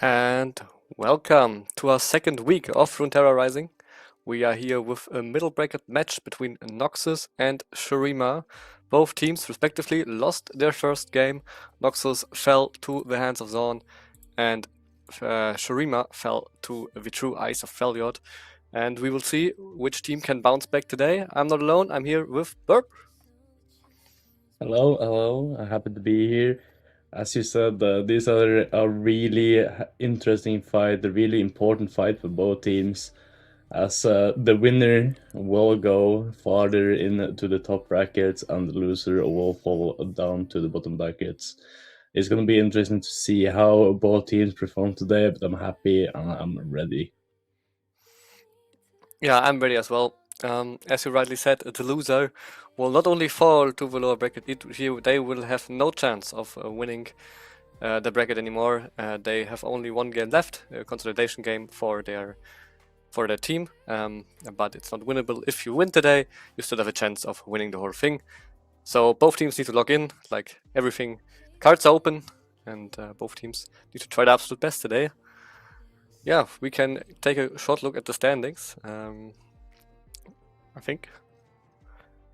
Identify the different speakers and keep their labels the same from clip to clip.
Speaker 1: And welcome to our second week of Runeterra Rising. We are here with a middle bracket match between Noxus and Shurima. Both teams respectively lost their first game. Noxus fell to the hands of Zorn and Shurima fell to the true eyes of Freljord. And we will see which team can bounce back today. I'm not alone, I'm here with Burp.
Speaker 2: Hello. I'm happy to be here. As you said, these are a really interesting fight, a really important fight for both teams. As the winner will go farther into the top brackets, and the loser will fall down to the bottom brackets. It's going to be interesting to see how both teams perform today, but I'm happy and I'm ready.
Speaker 1: Yeah, I'm ready as well. As you rightly said, the loser will not only fall to the lower bracket, they will have no chance of winning the bracket anymore. They have only one game left, a consolidation game for their team, but it's not winnable. If you win today, you still have a chance of winning the whole thing. So both teams need to log in, like everything. Cards are open, and both teams need to try their absolute best today. Yeah, we can take a short look at the standings. I think.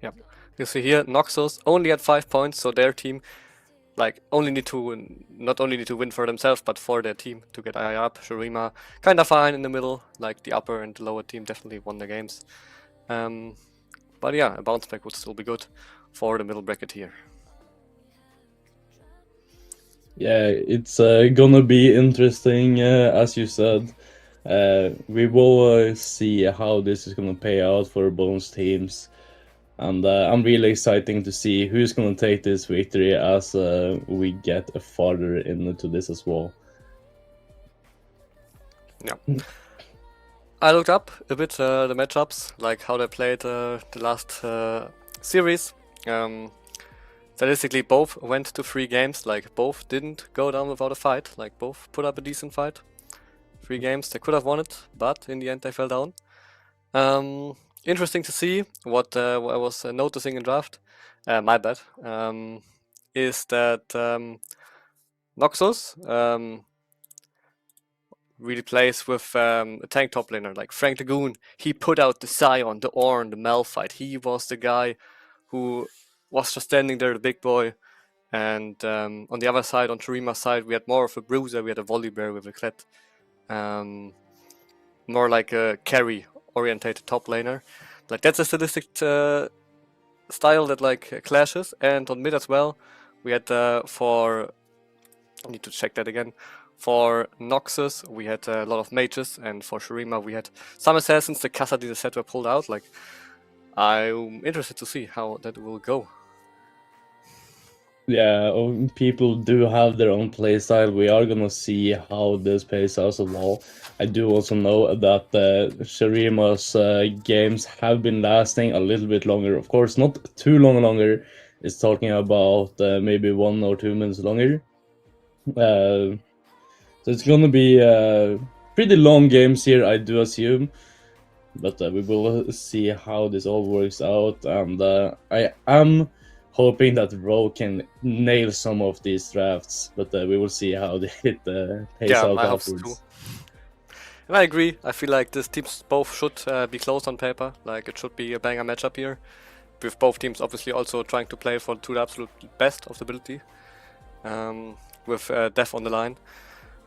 Speaker 1: Yeah. You see here, Noxus only at 5 points, so their team not only need to win for themselves, but for their team to get high up. Shurima kinda fine in the middle, like the upper and the lower team definitely won their games. But yeah, a bounce back would still be good for the middle bracket here.
Speaker 2: Yeah, it's gonna be interesting, as you said. We will see how this is gonna pay out for both teams, and I'm really excited to see who's gonna take this victory as we get farther into this as well.
Speaker 1: Yeah. I looked up a bit the matchups, like how they played the last series. Statistically, both went to 3 games, like both didn't go down without a fight, like both put up a decent fight. 3 games, they could have won it, but in the end they fell down. Interesting to see what I was noticing in draft, my bad, is that Noxus really plays with a tank top laner, like Frank Lagoon. He put out the Scion, the Ornn, the Malphite. He was the guy who was just standing there, the big boy. And on the other side, on Shurima's side, we had more of a bruiser. We had a Volibear with a Klett. More like a carry-orientated top laner. Like that's a statistic style that like clashes. And on mid as well, we had for I need to check that again. For Noxus, we had a lot of mages, and for Shurima, we had some assassins. The Kassadin set were pulled out. Like, I'm interested to see how that will go.
Speaker 2: Yeah, people do have their own playstyle. We are gonna see how this plays out as well. I do also know that Sharima's games have been lasting a little bit longer. Of course, not too longer. It's talking about maybe 1 or 2 minutes longer. So it's gonna be pretty long games here, I do assume. But we will see how this all works out, and I am hoping that Rowe can nail some of these drafts, but we will see how it pays
Speaker 1: Yeah,
Speaker 2: out
Speaker 1: I hope so too.
Speaker 2: afterwards.
Speaker 1: And I agree. I feel like these teams both should be close on paper. Like, it should be a banger matchup here. With both teams obviously also trying to play to the absolute best of the ability. With Death on the line.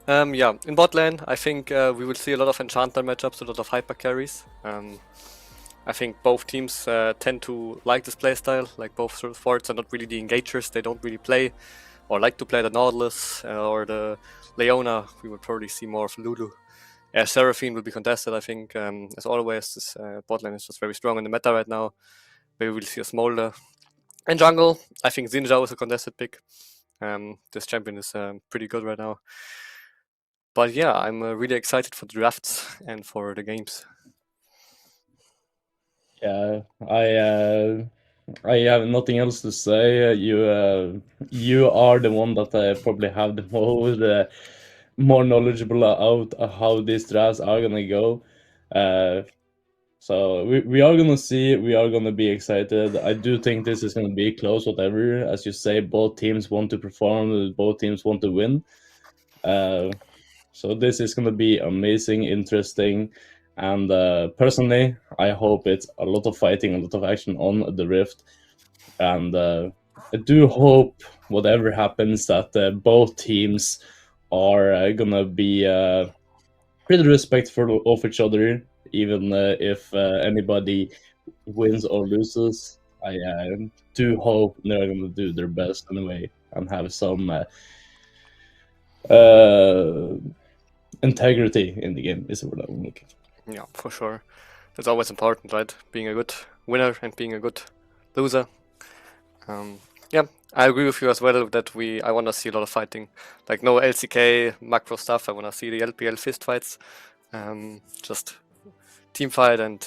Speaker 1: Yeah, in bot lane, I think we will see a lot of enchanter matchups, a lot of hyper carries. I think both teams tend to like this playstyle, like both forwards are not really the engagers, they don't really play or like to play the Nautilus or the Leona. We will probably see more of Lulu. Seraphine will be contested, I think. As always, this bot lane is just very strong in the meta right now. Maybe we'll see a Smolder. In jungle, I think Zinjao is a contested pick. This champion is pretty good right now. But yeah, I'm really excited for the drafts and for the games.
Speaker 2: Yeah, I have nothing else to say. You are the one that probably have the more knowledgeable about how these drafts are gonna go. Uh, So we are gonna see. We are gonna be excited. I do think this is gonna be close. Whatever, as you say, both teams want to perform. Both teams want to win. Uh, So this is going to be amazing, interesting, and personally, I hope it's a lot of fighting, a lot of action on the Rift, and I do hope whatever happens that both teams are gonna be pretty respectful of each other, even if anybody wins or loses. I do hope they're gonna do their best anyway and have some uh, integrity in the game. Is what I'm looking for.
Speaker 1: Yeah, for sure. That's always important, right? Being a good winner and being a good loser. Yeah, I agree with you as well that I want to see a lot of fighting. Like no LCK macro stuff. I want to see the LPL fist fights. Just team fight and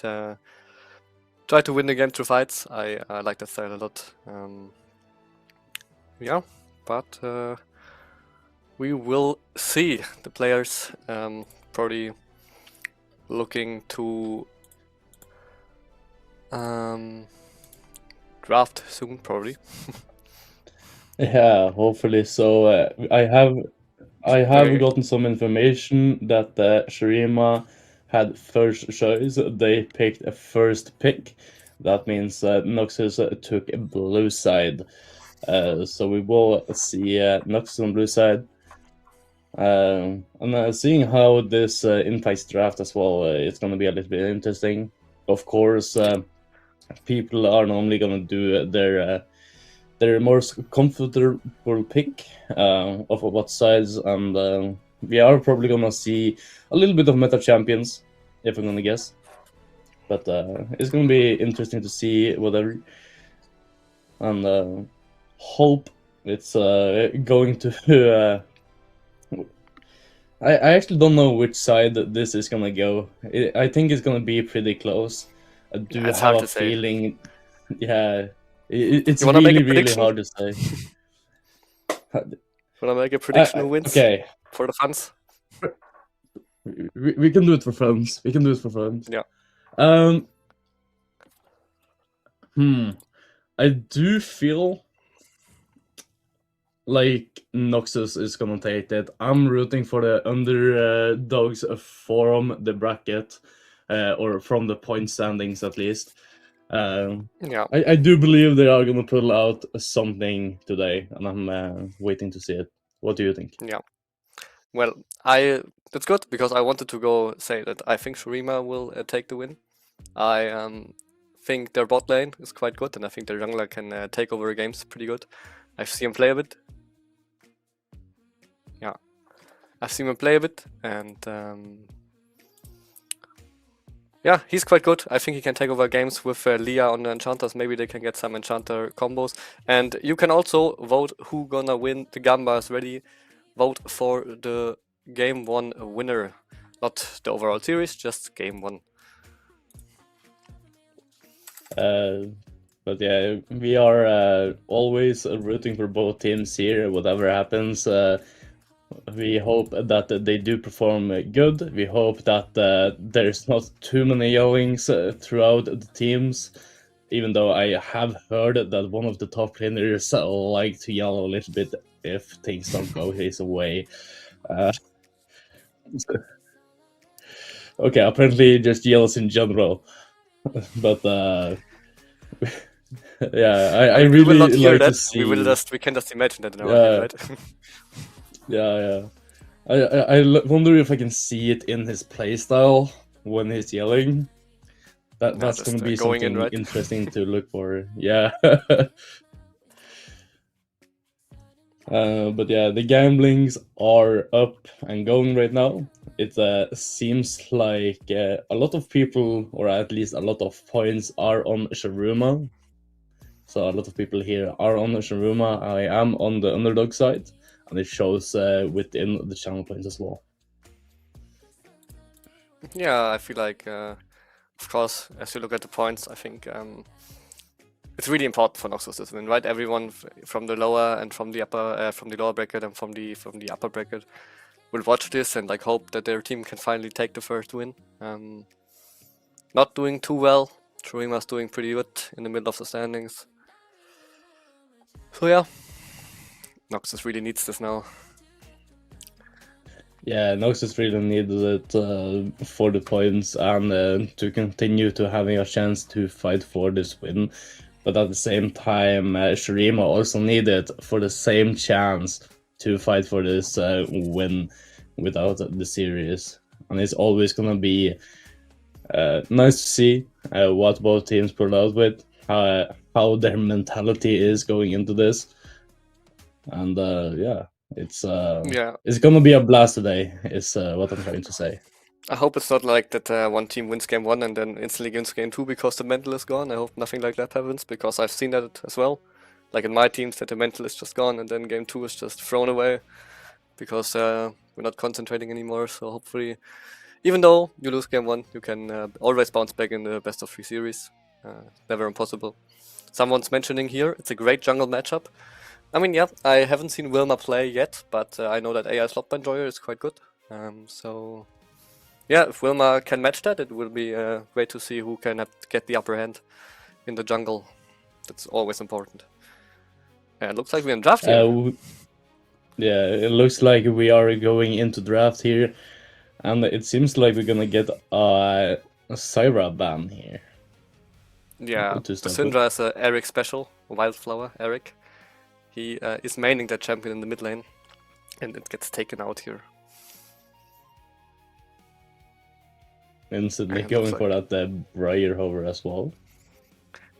Speaker 1: try to win the game through fights. I like that style a lot. Yeah, but we will see the players probably looking to draft soon, probably.
Speaker 2: Yeah, hopefully. So I have
Speaker 1: Okay.
Speaker 2: gotten some information that Shurima had first choice. They picked a first pick. That means Noxus took a blue side. So we will see Noxus on blue side. And seeing how this impacts draft as well, it's going to be a little bit interesting. Of course, people are normally going to do their most comfortable pick of what sides, and we are probably gonna see a little bit of meta champions, if I'm gonna guess. But it's gonna be interesting to see whatever, and hope it's going to. I actually don't know which side this is gonna go. I think it's gonna be pretty close. I
Speaker 1: Yeah,
Speaker 2: do
Speaker 1: it's
Speaker 2: have
Speaker 1: hard
Speaker 2: a
Speaker 1: to say.
Speaker 2: feeling. Yeah, it's
Speaker 1: You wanna make a
Speaker 2: really
Speaker 1: prediction?
Speaker 2: hard to say.
Speaker 1: Wanna make a prediction who wins
Speaker 2: Okay,
Speaker 1: for the fans?
Speaker 2: we can do it for fun. We can do it for fun.
Speaker 1: Yeah.
Speaker 2: Um. I do feel like Noxus is gonna take it. I'm rooting for the underdogs from the bracket, or from the point standings at least.
Speaker 1: Yeah.
Speaker 2: I do believe they are gonna pull out something today, and I'm waiting to see it. What do you think?
Speaker 1: Yeah. Well, that's good because I wanted to go say that I think Shurima will take the win. I think their bot lane is quite good, and I think their jungler can take over games pretty good. I've seen him play a bit. Yeah, I've seen him play a bit, and yeah, he's quite good. I think he can take over games with Leah on the enchanters. Maybe they can get some enchanter combos. And you can also vote who gonna win. The Gamba is ready. Vote for the game 1 winner, not the overall series, just game 1.
Speaker 2: But yeah, we are always rooting for both teams here. Whatever happens, we hope that they do perform good. We hope that there's not too many yellings throughout the teams. Even though I have heard that one of the top laners like to yell a little bit if things don't go his way. Okay, apparently he just yells in general. But yeah, I
Speaker 1: I mean, we will not
Speaker 2: really
Speaker 1: hear
Speaker 2: like to
Speaker 1: that.
Speaker 2: see.
Speaker 1: We can just imagine that in our head, right?
Speaker 2: Yeah. I wonder if I can see it in his playstyle when he's yelling. That's
Speaker 1: just
Speaker 2: gonna be
Speaker 1: going in,
Speaker 2: something
Speaker 1: right?
Speaker 2: interesting to look for. Yeah. But yeah, the gamblings are up and going right now. It seems like a lot of people, or at least a lot of points, are on Sharuma. So a lot of people here are on Sharuma. I am on the underdog side, and it shows within the channel points as well.
Speaker 1: Yeah, I feel like, of course, as you look at the points, I think it's really important for Noxus to win, right? Everyone from the lower and from the upper, from the lower bracket and from the upper bracket will watch this and like hope that their team can finally take the first win. Not doing too well. Shurima's doing pretty good in the middle of the standings. So yeah, Noxus really needs this now.
Speaker 2: Yeah, Noxus really needed it for the points and to continue to having a chance to fight for this win. But at the same time, Shurima also needed for the same chance to fight for this win without the series. And it's always gonna be nice to see what both teams pull out with, how their mentality is going into this. And yeah, it's gonna be a blast today, is what I'm trying to say.
Speaker 1: I hope it's not like that one team wins game 1 and then instantly wins game 2 because the mental is gone. I hope nothing like that happens, because I've seen that as well. Like in my teams, that the mental is just gone and then game 2 is just thrown away because we're not concentrating anymore. So hopefully, even though you lose game 1, you can always bounce back in the best of 3 series. Never impossible. Someone's mentioning here, it's a great jungle matchup. I mean, yeah, I haven't seen Wilma play yet, but I know that AI Slot Enjoyer is quite good. So yeah, if Wilma can match that, it will be great to see who can get the upper hand in the jungle. That's always important. It looks like we're in draft here.
Speaker 2: Yeah, it looks like we are going into draft here, and it seems like we're gonna get a Syra ban here.
Speaker 1: Yeah,
Speaker 2: To start with.
Speaker 1: Syndra is a Eric special, Wildflower Eric. He is maining that champion in the mid lane, and it gets taken out here.
Speaker 2: Instantly
Speaker 1: And
Speaker 2: going
Speaker 1: looks
Speaker 2: for that Briar Hover as well.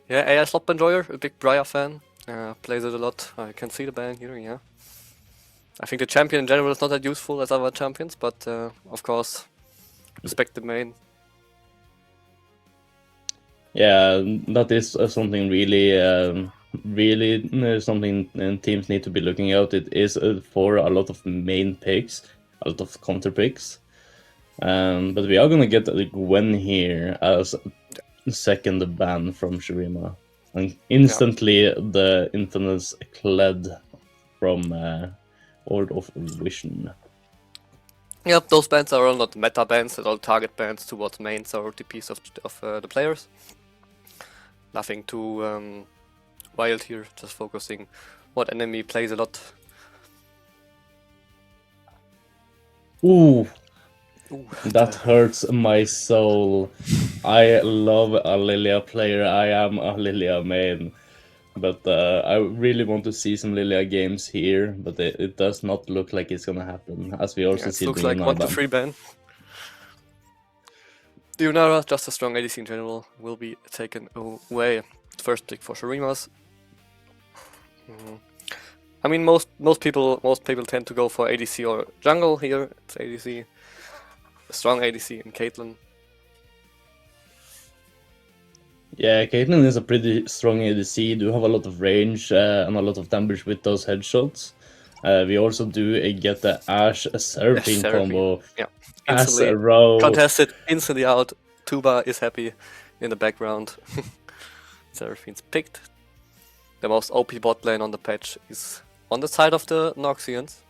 Speaker 1: Yeah, AI Slop Enjoyer, a big Briar fan. Plays it a lot. I can see the ban here, yeah. I think the champion in general is not that useful as other champions, but of course, respect the main.
Speaker 2: Yeah, that is something really something teams need to be looking at. It is for a lot of main picks, a lot of counter picks. But we are gonna get Gwen here as second ban from Shurima. And instantly the Infamous Kled from Orb of Vision.
Speaker 1: Yep, those bans are all not meta bans, they're all target bans towards mains or TPs of the players. Nothing too wild here, just focusing what enemy plays a lot.
Speaker 2: Ooh, that hurts my soul. I love a Lilia player, I am a Lilia main. But I really want to see some Lilia games here, but it does not look like it's gonna happen, as we also see
Speaker 1: it looks like 1-3 ban. Dionara, just a strong ADC in general, will be taken away. First pick for Shurimas. I mean, most people tend to go for ADC or jungle here. It's ADC, a strong ADC in Caitlyn.
Speaker 2: Yeah, Caitlyn is a pretty strong ADC, do have a lot of range and a lot of damage with those headshots. We also do get the Ashe Seraphine combo.
Speaker 1: Yeah,
Speaker 2: as
Speaker 1: instantly
Speaker 2: a row.
Speaker 1: contested, instantly out. Tuba is happy in the background. Seraphine's picked. The most OP bot lane on the patch is on the side of the Noxians.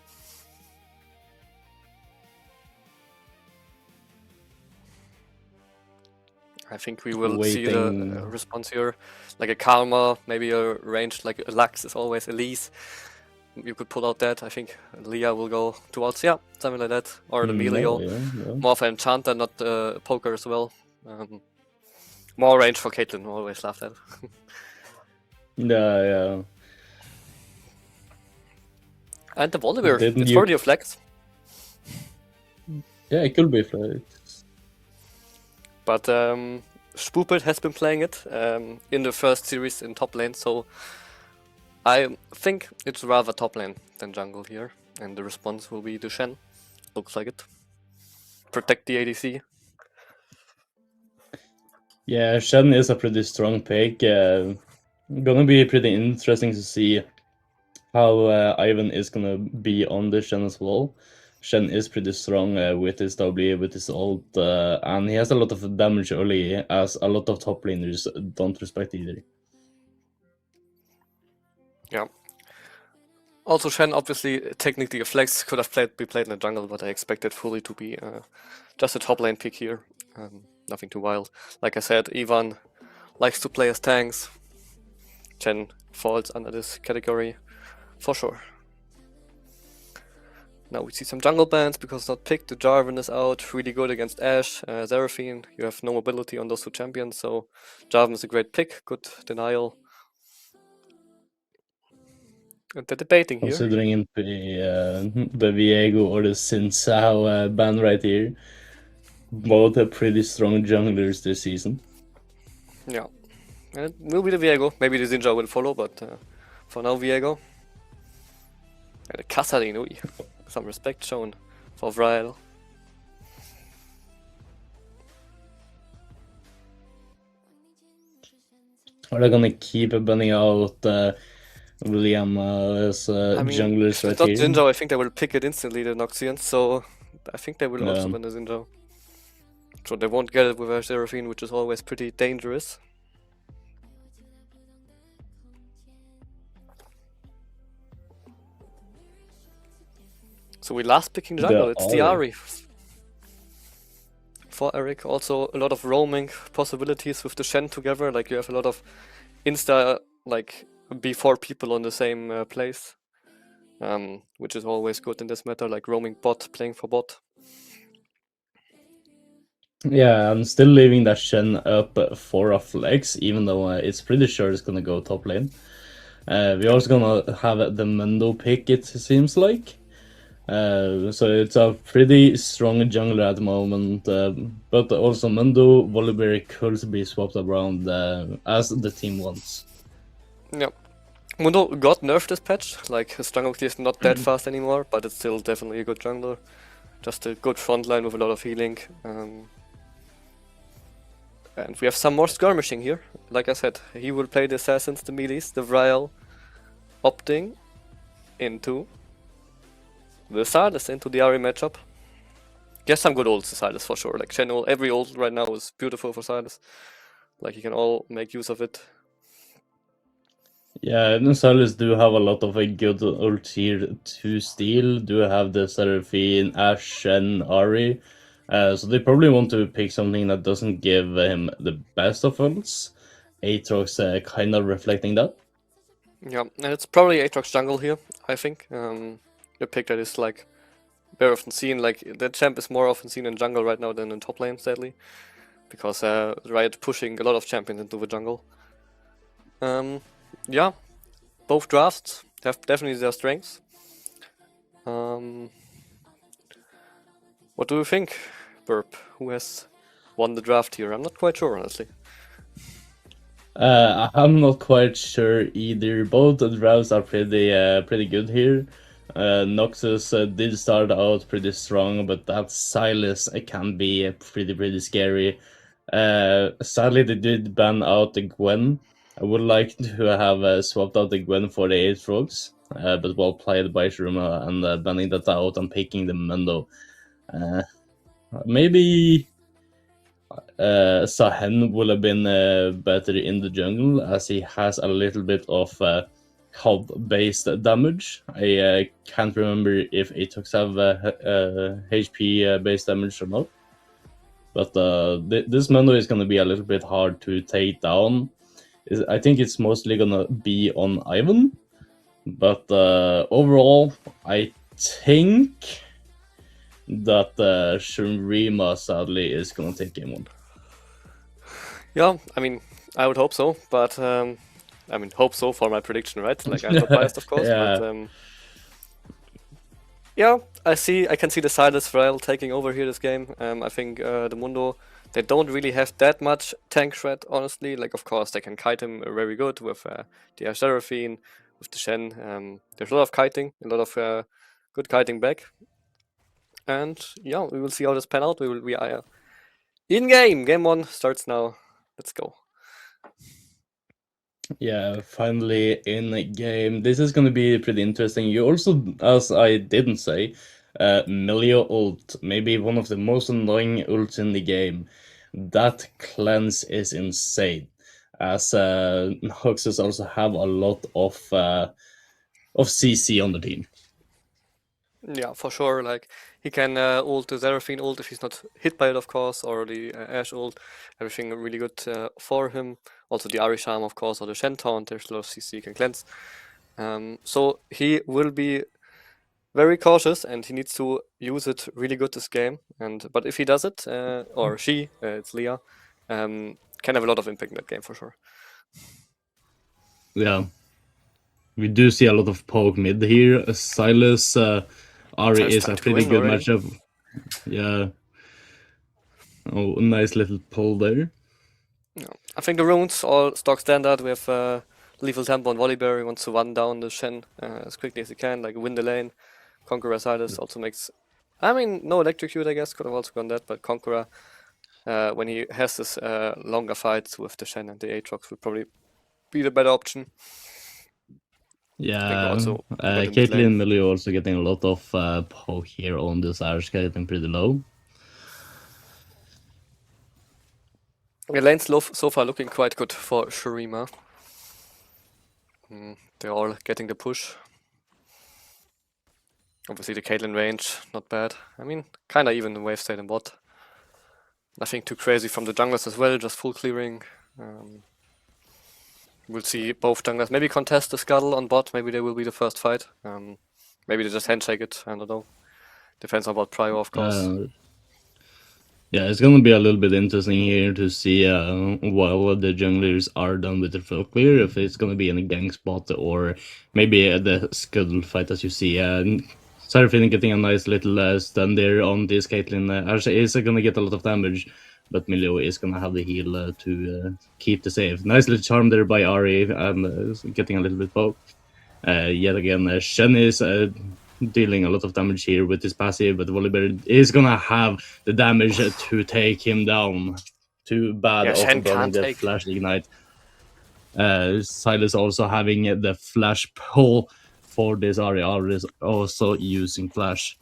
Speaker 1: I think we will see the response here. Like a Karma, maybe a range like a Lux is always Elise. You could pull out that. I think Leah will go towards, yeah, something like that. Or the Melio. More of an Enchanter, not the Poker as well. More range for Caitlyn, always love that.
Speaker 2: Yeah.
Speaker 1: And the Volibear, it's already a flex.
Speaker 2: Yeah, it could be a flex.
Speaker 1: But Spoopit has been playing it in the first series in top lane, so I think it's rather top lane than jungle here. And the response will be the Shen. Looks like it. Protect the ADC.
Speaker 2: Yeah, Shen is a pretty strong pick. Gonna be pretty interesting to see how Ivan is gonna be on the Shen as well. Shen is pretty strong with his W, with his ult, and he has a lot of damage early, as a lot of top laners don't respect either.
Speaker 1: Yeah. Also, Shen, obviously, technically a flex, could have be played in the jungle, but I expected fully to be just a top lane pick here. Nothing too wild. Like I said, Ivan likes to play as tanks. Shen falls under this category, for sure. Now we see some jungle bans because not picked. The Jarvan is out, really good against Ashe, Seraphine. You have no mobility on those two champions, so Jarvan is a great pick, good denial. And they're debating here.
Speaker 2: Considering the Viego or the Xin Sao ban right here, both are pretty strong junglers this season.
Speaker 1: Yeah, and it will be the Viego. Maybe the Zinja will follow, but for now Viego. And the Kassadin, ui. Some respect shown for Vryle.
Speaker 2: Are they gonna keep banning out William as
Speaker 1: I mean,
Speaker 2: junglers
Speaker 1: if
Speaker 2: right
Speaker 1: it's not
Speaker 2: here?
Speaker 1: Zinja, I think they will pick it instantly, the Noxians, so I think they will also
Speaker 2: Yeah.
Speaker 1: win the Zinja. So they won't get it with a Seraphine, which is always pretty dangerous. So we last picking jungle, it's the Ahri. For Eric, also a lot of roaming possibilities with the Shen together, like you have a lot of insta, like before people on the same place. Which is always good in this meta, like roaming bot, playing for bot.
Speaker 2: Yeah, I'm still leaving that Shen up for a flex, even though it's pretty sure it's gonna go top lane. We're also gonna have the Mundo pick, it seems like. So it's a pretty strong jungler at the moment, but also Mundo, Volibear could be swapped around as the team wants.
Speaker 1: Yeah. Mundo got nerfed this patch, like his jungle clear is not that fast anymore, but it's still definitely a good jungler. Just a good front line with a lot of healing. And we have some more skirmishing here. Like I said, he will play the assassins, the melees, the Vryle, opting into the Sylas, into the Ahri matchup. Get some good ults to Sylas for sure. Like Shen ult, every ult right now is beautiful for Sylas. Like you can all make use of it.
Speaker 2: Yeah, and Sylas do have a lot of good ult here to steal. Do have the Seraphine, Ashe, and Ahri. So they probably want to pick something that doesn't give him the best of ults. Aatrox kind of reflecting that.
Speaker 1: Yeah, and it's probably Aatrox jungle here, I think. The pick that is like very often seen, like the champ is more often seen in jungle right now than in top lane, sadly. Because Riot pushing a lot of champions into the jungle. Yeah, both drafts have definitely their strengths. What do you think, Burp? Who has won the draft here? I'm not quite sure, honestly.
Speaker 2: I'm not quite sure either. Both the drafts are pretty good here. Noxus did start out pretty strong, but that Sylas can be pretty scary. Sadly, they did ban out the Gwen. I would like to have swapped out the Gwen for the Aatrox, but well played by Shurima and banning that out and picking the Mundo. Maybe Sahen would have been better in the jungle, as he has a little bit of health-based damage. I can't remember if Aatrox have HP-based damage or not. But this Mundo is going to be a little bit hard to take down. I think it's mostly going to be on Ivan. But overall, I think that Shurima sadly is going to take game one.
Speaker 1: Yeah, I mean, I would hope so, but I mean, hope so for my prediction, right? Like I'm not biased, of course,
Speaker 2: Yeah.
Speaker 1: but yeah, I can see the Sylas Vryle taking over here this game. I think the Mundo, they don't really have that much tank threat, honestly. Like, of course, they can kite him very good with the Seraphine, with the Shen. There's a lot of kiting, a lot of good kiting back. And yeah, we will see how this pan out. We are in game. Game one starts now. Let's go.
Speaker 2: Yeah, finally in a game. This is going to be pretty interesting. You also, as I didn't say, Milio ult, maybe one of the most annoying ults in the game. That cleanse is insane, as Hoxes also have a lot of CC on the team.
Speaker 1: Yeah, for sure. Like he can ult the Seraphine ult if he's not hit by it, of course, or the Ashe ult. Everything really good for him. Also the Ahri Charm, of course, or the Shen taunt. There's a lot of CC he can cleanse. So he will be very cautious, and he needs to use it really good this game. But if he does it, or she, it's Leah, can have a lot of impact in that game for sure.
Speaker 2: Yeah, we do see a lot of poke mid here. Silas Ari
Speaker 1: Silas
Speaker 2: is a
Speaker 1: trying to
Speaker 2: pretty
Speaker 1: win
Speaker 2: good
Speaker 1: already.
Speaker 2: matchup. Yeah. Oh, nice little pull there.
Speaker 1: Yeah. I think the runes all stock standard. We have Lethal Tempo and Volibear. He wants to run down the Shen as quickly as he can, like win the lane. Conqueror Silas also makes. I mean, no electrocute, I guess. Could have also gone that, but Conqueror, when he has this longer fights with the Shen and the Aatrox, will probably be the better option. I think we
Speaker 2: Yeah,
Speaker 1: also got the mid lane.
Speaker 2: Caitlyn Millie also getting a lot of poke here on this Irish, getting pretty low.
Speaker 1: The lane's so far looking quite good for Shurima. They're all getting the push. Obviously, the Caitlyn range, not bad. I mean, kinda even the wave state and bot. Nothing too crazy from the junglers as well, just full clearing. We'll see both junglers maybe contest the scuttle on bot. Maybe they will be the first fight. Maybe they just handshake it. I don't know. Depends on what Prio, of course.
Speaker 2: Yeah, it's gonna be a little bit interesting here to see what the junglers are done with the full clear, if it's gonna be in a gang spot or maybe the scuttle fight as you see. Seraphine getting a nice little stun there on this Caitlyn. Ashe is gonna get a lot of damage, but Milio is gonna have the heal to keep the save. Nice little charm there by Ari and getting a little bit poke. Yet again, Shen is dealing a lot of damage here with his passive, but Volibear is gonna have the damage to take him down. Too bad
Speaker 1: Yeah,
Speaker 2: of
Speaker 1: Shen
Speaker 2: burning
Speaker 1: can't
Speaker 2: the
Speaker 1: take.
Speaker 2: flash ignite. Silas also having the flash pull for this area, is also using flash.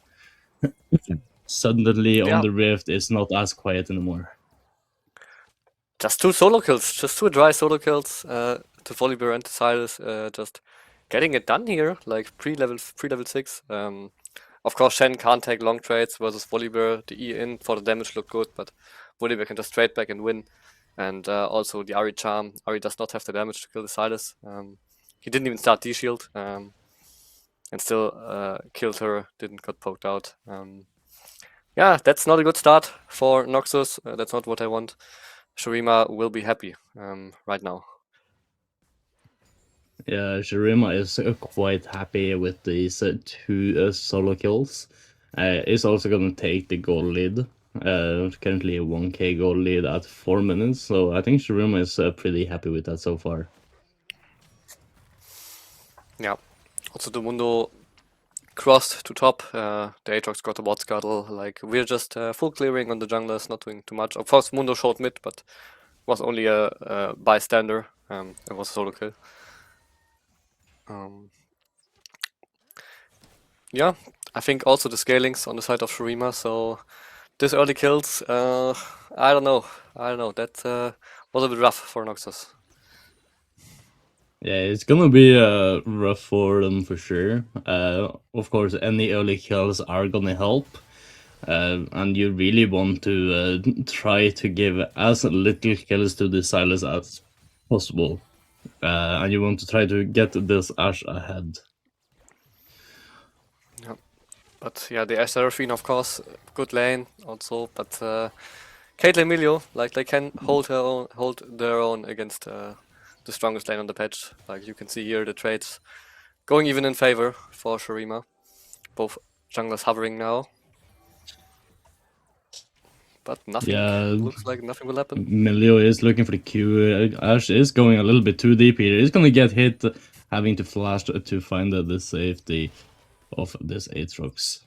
Speaker 2: Suddenly on
Speaker 1: Yeah,
Speaker 2: the rift is not as quiet anymore.
Speaker 1: just 2 solo kills. Just 2 dry solo kills to Volibear and to Silas. Just getting it done here, like pre-level 6. Of course, Shen can't take long trades versus Volibear. The E in for the damage looked good, but Volibear can just trade back and win. And also the Ari charm. Ari does not have the damage to kill the Silas. He didn't even start D-shield and still killed her, didn't got poked out. Yeah, that's not a good start for Noxus. That's not what I want. Shurima will be happy right now.
Speaker 2: Yeah, Shurima is quite happy with these two solo kills. Is also gonna take the goal lead. Currently a 1k goal lead at 4 minutes, so I think Shurima is pretty happy with that so far.
Speaker 1: Yeah. Also, the Mundo crossed to top. The Aatrox got a bot scuttle. Like, we're just full clearing on the junglers, not doing too much. Of course, Mundo showed mid, but was only a bystander. It was a solo kill. Yeah, I think also the scaling's on the side of Shurima, so this early kills, I don't know. That was a bit rough for Noxus.
Speaker 2: Yeah, it's gonna be rough for them for sure. Of course, any early kills are gonna help. And you really want to try to give as little kills to the Silas as possible. And you want to try to get this Ash ahead.
Speaker 1: Yeah. But yeah, the Seraphine, of course, good lane also, but Caitlyn Milio, like they can hold their own against the strongest lane on the patch. Like you can see here, the trades going even in favor for Shurima. Both junglers hovering now. But nothing looks like nothing will happen.
Speaker 2: Melio is looking for the Q. Ash is going a little bit too deep here. He's gonna get hit, having to flash to find the safety of this Aatrox.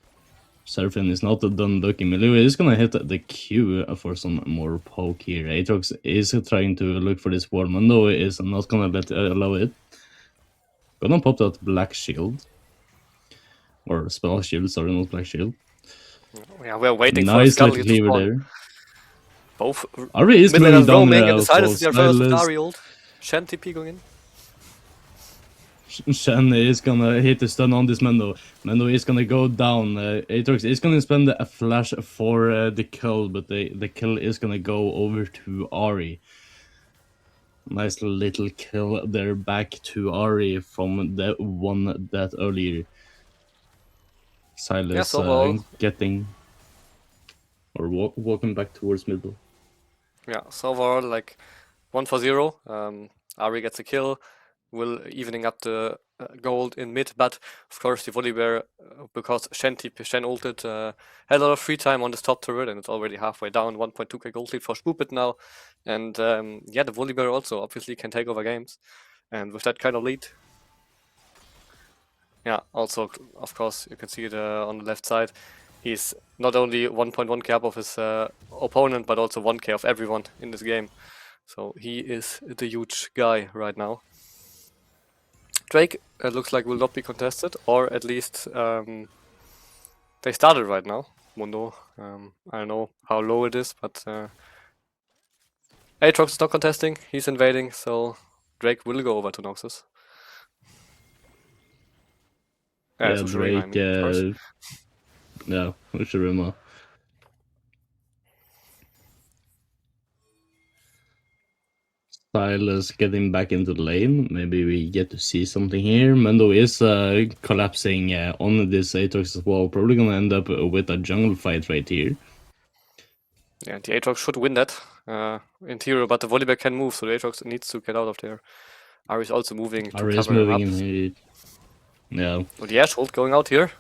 Speaker 2: Seraphine is not done looking. Melio is gonna hit the Q for some more poke here. Aatrox is trying to look for this ward. Mundo is not gonna allow it. Gonna pop that black shield. Or spell shield, sorry, not black shield.
Speaker 1: Yeah, we're waiting for a
Speaker 2: Nice
Speaker 1: scuttle
Speaker 2: little
Speaker 1: to
Speaker 2: cleaver
Speaker 1: spawn.
Speaker 2: there.
Speaker 1: Both
Speaker 2: Ari is
Speaker 1: mid
Speaker 2: moving
Speaker 1: laners
Speaker 2: down
Speaker 1: roaming,
Speaker 2: there
Speaker 1: and the
Speaker 2: also.
Speaker 1: Silas is there first with
Speaker 2: Silas.
Speaker 1: Ari ult. Shen TP going in.
Speaker 2: Shen is gonna hit the stun on this Mendo. Mendo is gonna go down. Aatrox is gonna spend a flash for the kill, but the kill is gonna go over to Ari. Nice little kill there back to Ari from the one that earlier. Silas
Speaker 1: overall,
Speaker 2: getting or walking back towards middle.
Speaker 1: yeah, so overall, like 1-0. Ari gets a kill, will evening up the gold in mid, but of course the Volibear, because Shen ulted, had a lot of free time on this top turret, and it's already halfway down. 1.2k gold lead for Spoopit now, and yeah, the Volibear also obviously can take over games, and with that kind of lead, yeah, also of course you can see it on the left side. He's not only 1.1k up of his opponent, but also 1k of everyone in this game. So he is the huge guy right now. Drake looks like will not be contested, or at least they started right now. Mundo, I don't know how low it is, but Aatrox is not contesting. He's invading, so Drake will go over to Noxus.
Speaker 2: Yeah,
Speaker 1: To Shurima, I
Speaker 2: Drake.
Speaker 1: mean, of course.
Speaker 2: Yeah, Shurima. Silas getting back into the lane. Maybe we get to see something here. Mundo is collapsing on this Aatrox as well. Probably gonna end up with a jungle fight right here.
Speaker 1: Yeah, the Aatrox should win that in theory, but the Volibear can move, so the Aatrox needs to get out of there. Ari is also moving to
Speaker 2: Ari is
Speaker 1: cover him
Speaker 2: moving
Speaker 1: up.
Speaker 2: in here. Yeah.
Speaker 1: With the Ash ult going out here.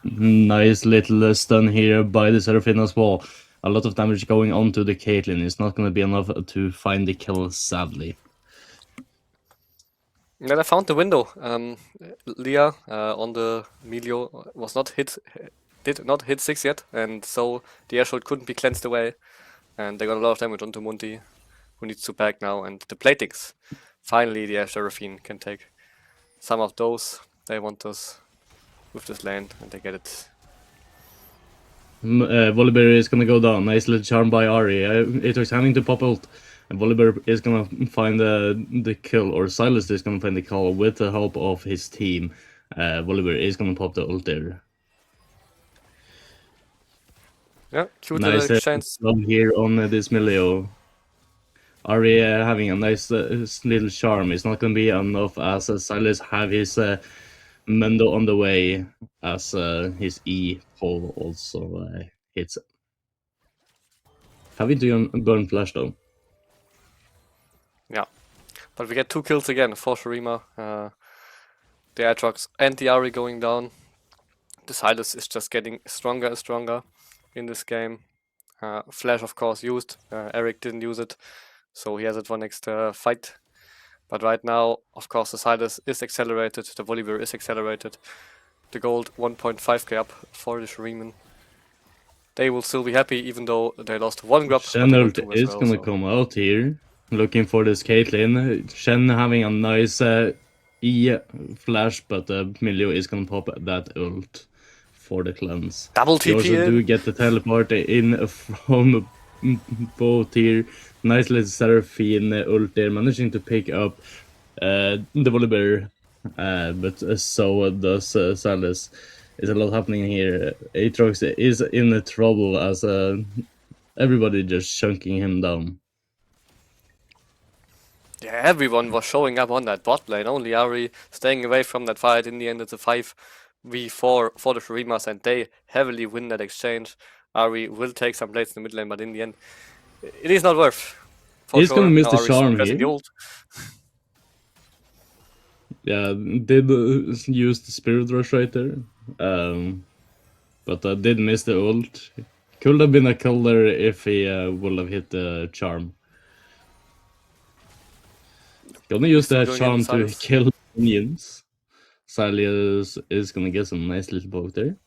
Speaker 2: Nice little stun here by the Seraphine as well. A lot of damage going onto the Caitlyn. It's not going to be enough to find the kill, sadly.
Speaker 1: And then I found the window. Leah on the Melio was not hit, did not hit 6 yet, and so the air couldn't be cleansed away. And they got a lot of damage onto Munti, who needs to back now. And the platings, finally the Air Seraphine can take some of those. They want us with this lane, and they get it.
Speaker 2: Volibear is gonna go down. Nice little charm by Ari. Aatrox having to pop ult. And Volibear is gonna find the kill, or Silas is gonna find the kill with the help of his team. Volibear is gonna pop the ult there.
Speaker 1: Yeah, cute
Speaker 2: Nice
Speaker 1: exchange.
Speaker 2: here on this Melio. Ari having a nice little charm. It's not gonna be enough as Silas have his Mundo on the way, as his E pole also hits. Having to burn flash though.
Speaker 1: Yeah, but we get 2 kills again for Shurima. The Aatrox and the Ari going down. The Silas is just getting stronger and stronger in this game. Flash, of course, used. Eric didn't use it, so he has it for next fight. But right now, of course, the Silas is accelerated. The Volibear is accelerated. The gold 1.5k up for the Shuriman. They will still be happy, even though they lost 1 grub.
Speaker 2: Shen is gonna come out here, looking for this Caitlyn. Shen having a nice E flash, but Milio is gonna pop that ult for the cleanse.
Speaker 1: Double TP
Speaker 2: You also
Speaker 1: in.
Speaker 2: do get the teleport in from both here. Nice little Seraphine ult there, managing to pick up the Volibear, but so does Silas. There's a lot happening here. Aatrox is in trouble as everybody just chunking him down.
Speaker 1: Yeah, everyone was showing up on that bot lane. Only Ari staying away from that fight. In the end, it's a 5v4 for the Shurimas, and they heavily win that exchange. Ari will take some plates in the mid lane, but in the end, it is not worth.
Speaker 2: He's gonna miss the charm here.
Speaker 1: The ult.
Speaker 2: Yeah, did use the Spirit Rush right there, but did miss the ult. Could have been a kill there if he would have hit the charm. Gonna use that charm to kill minions. Silas is gonna get some nice little poke there.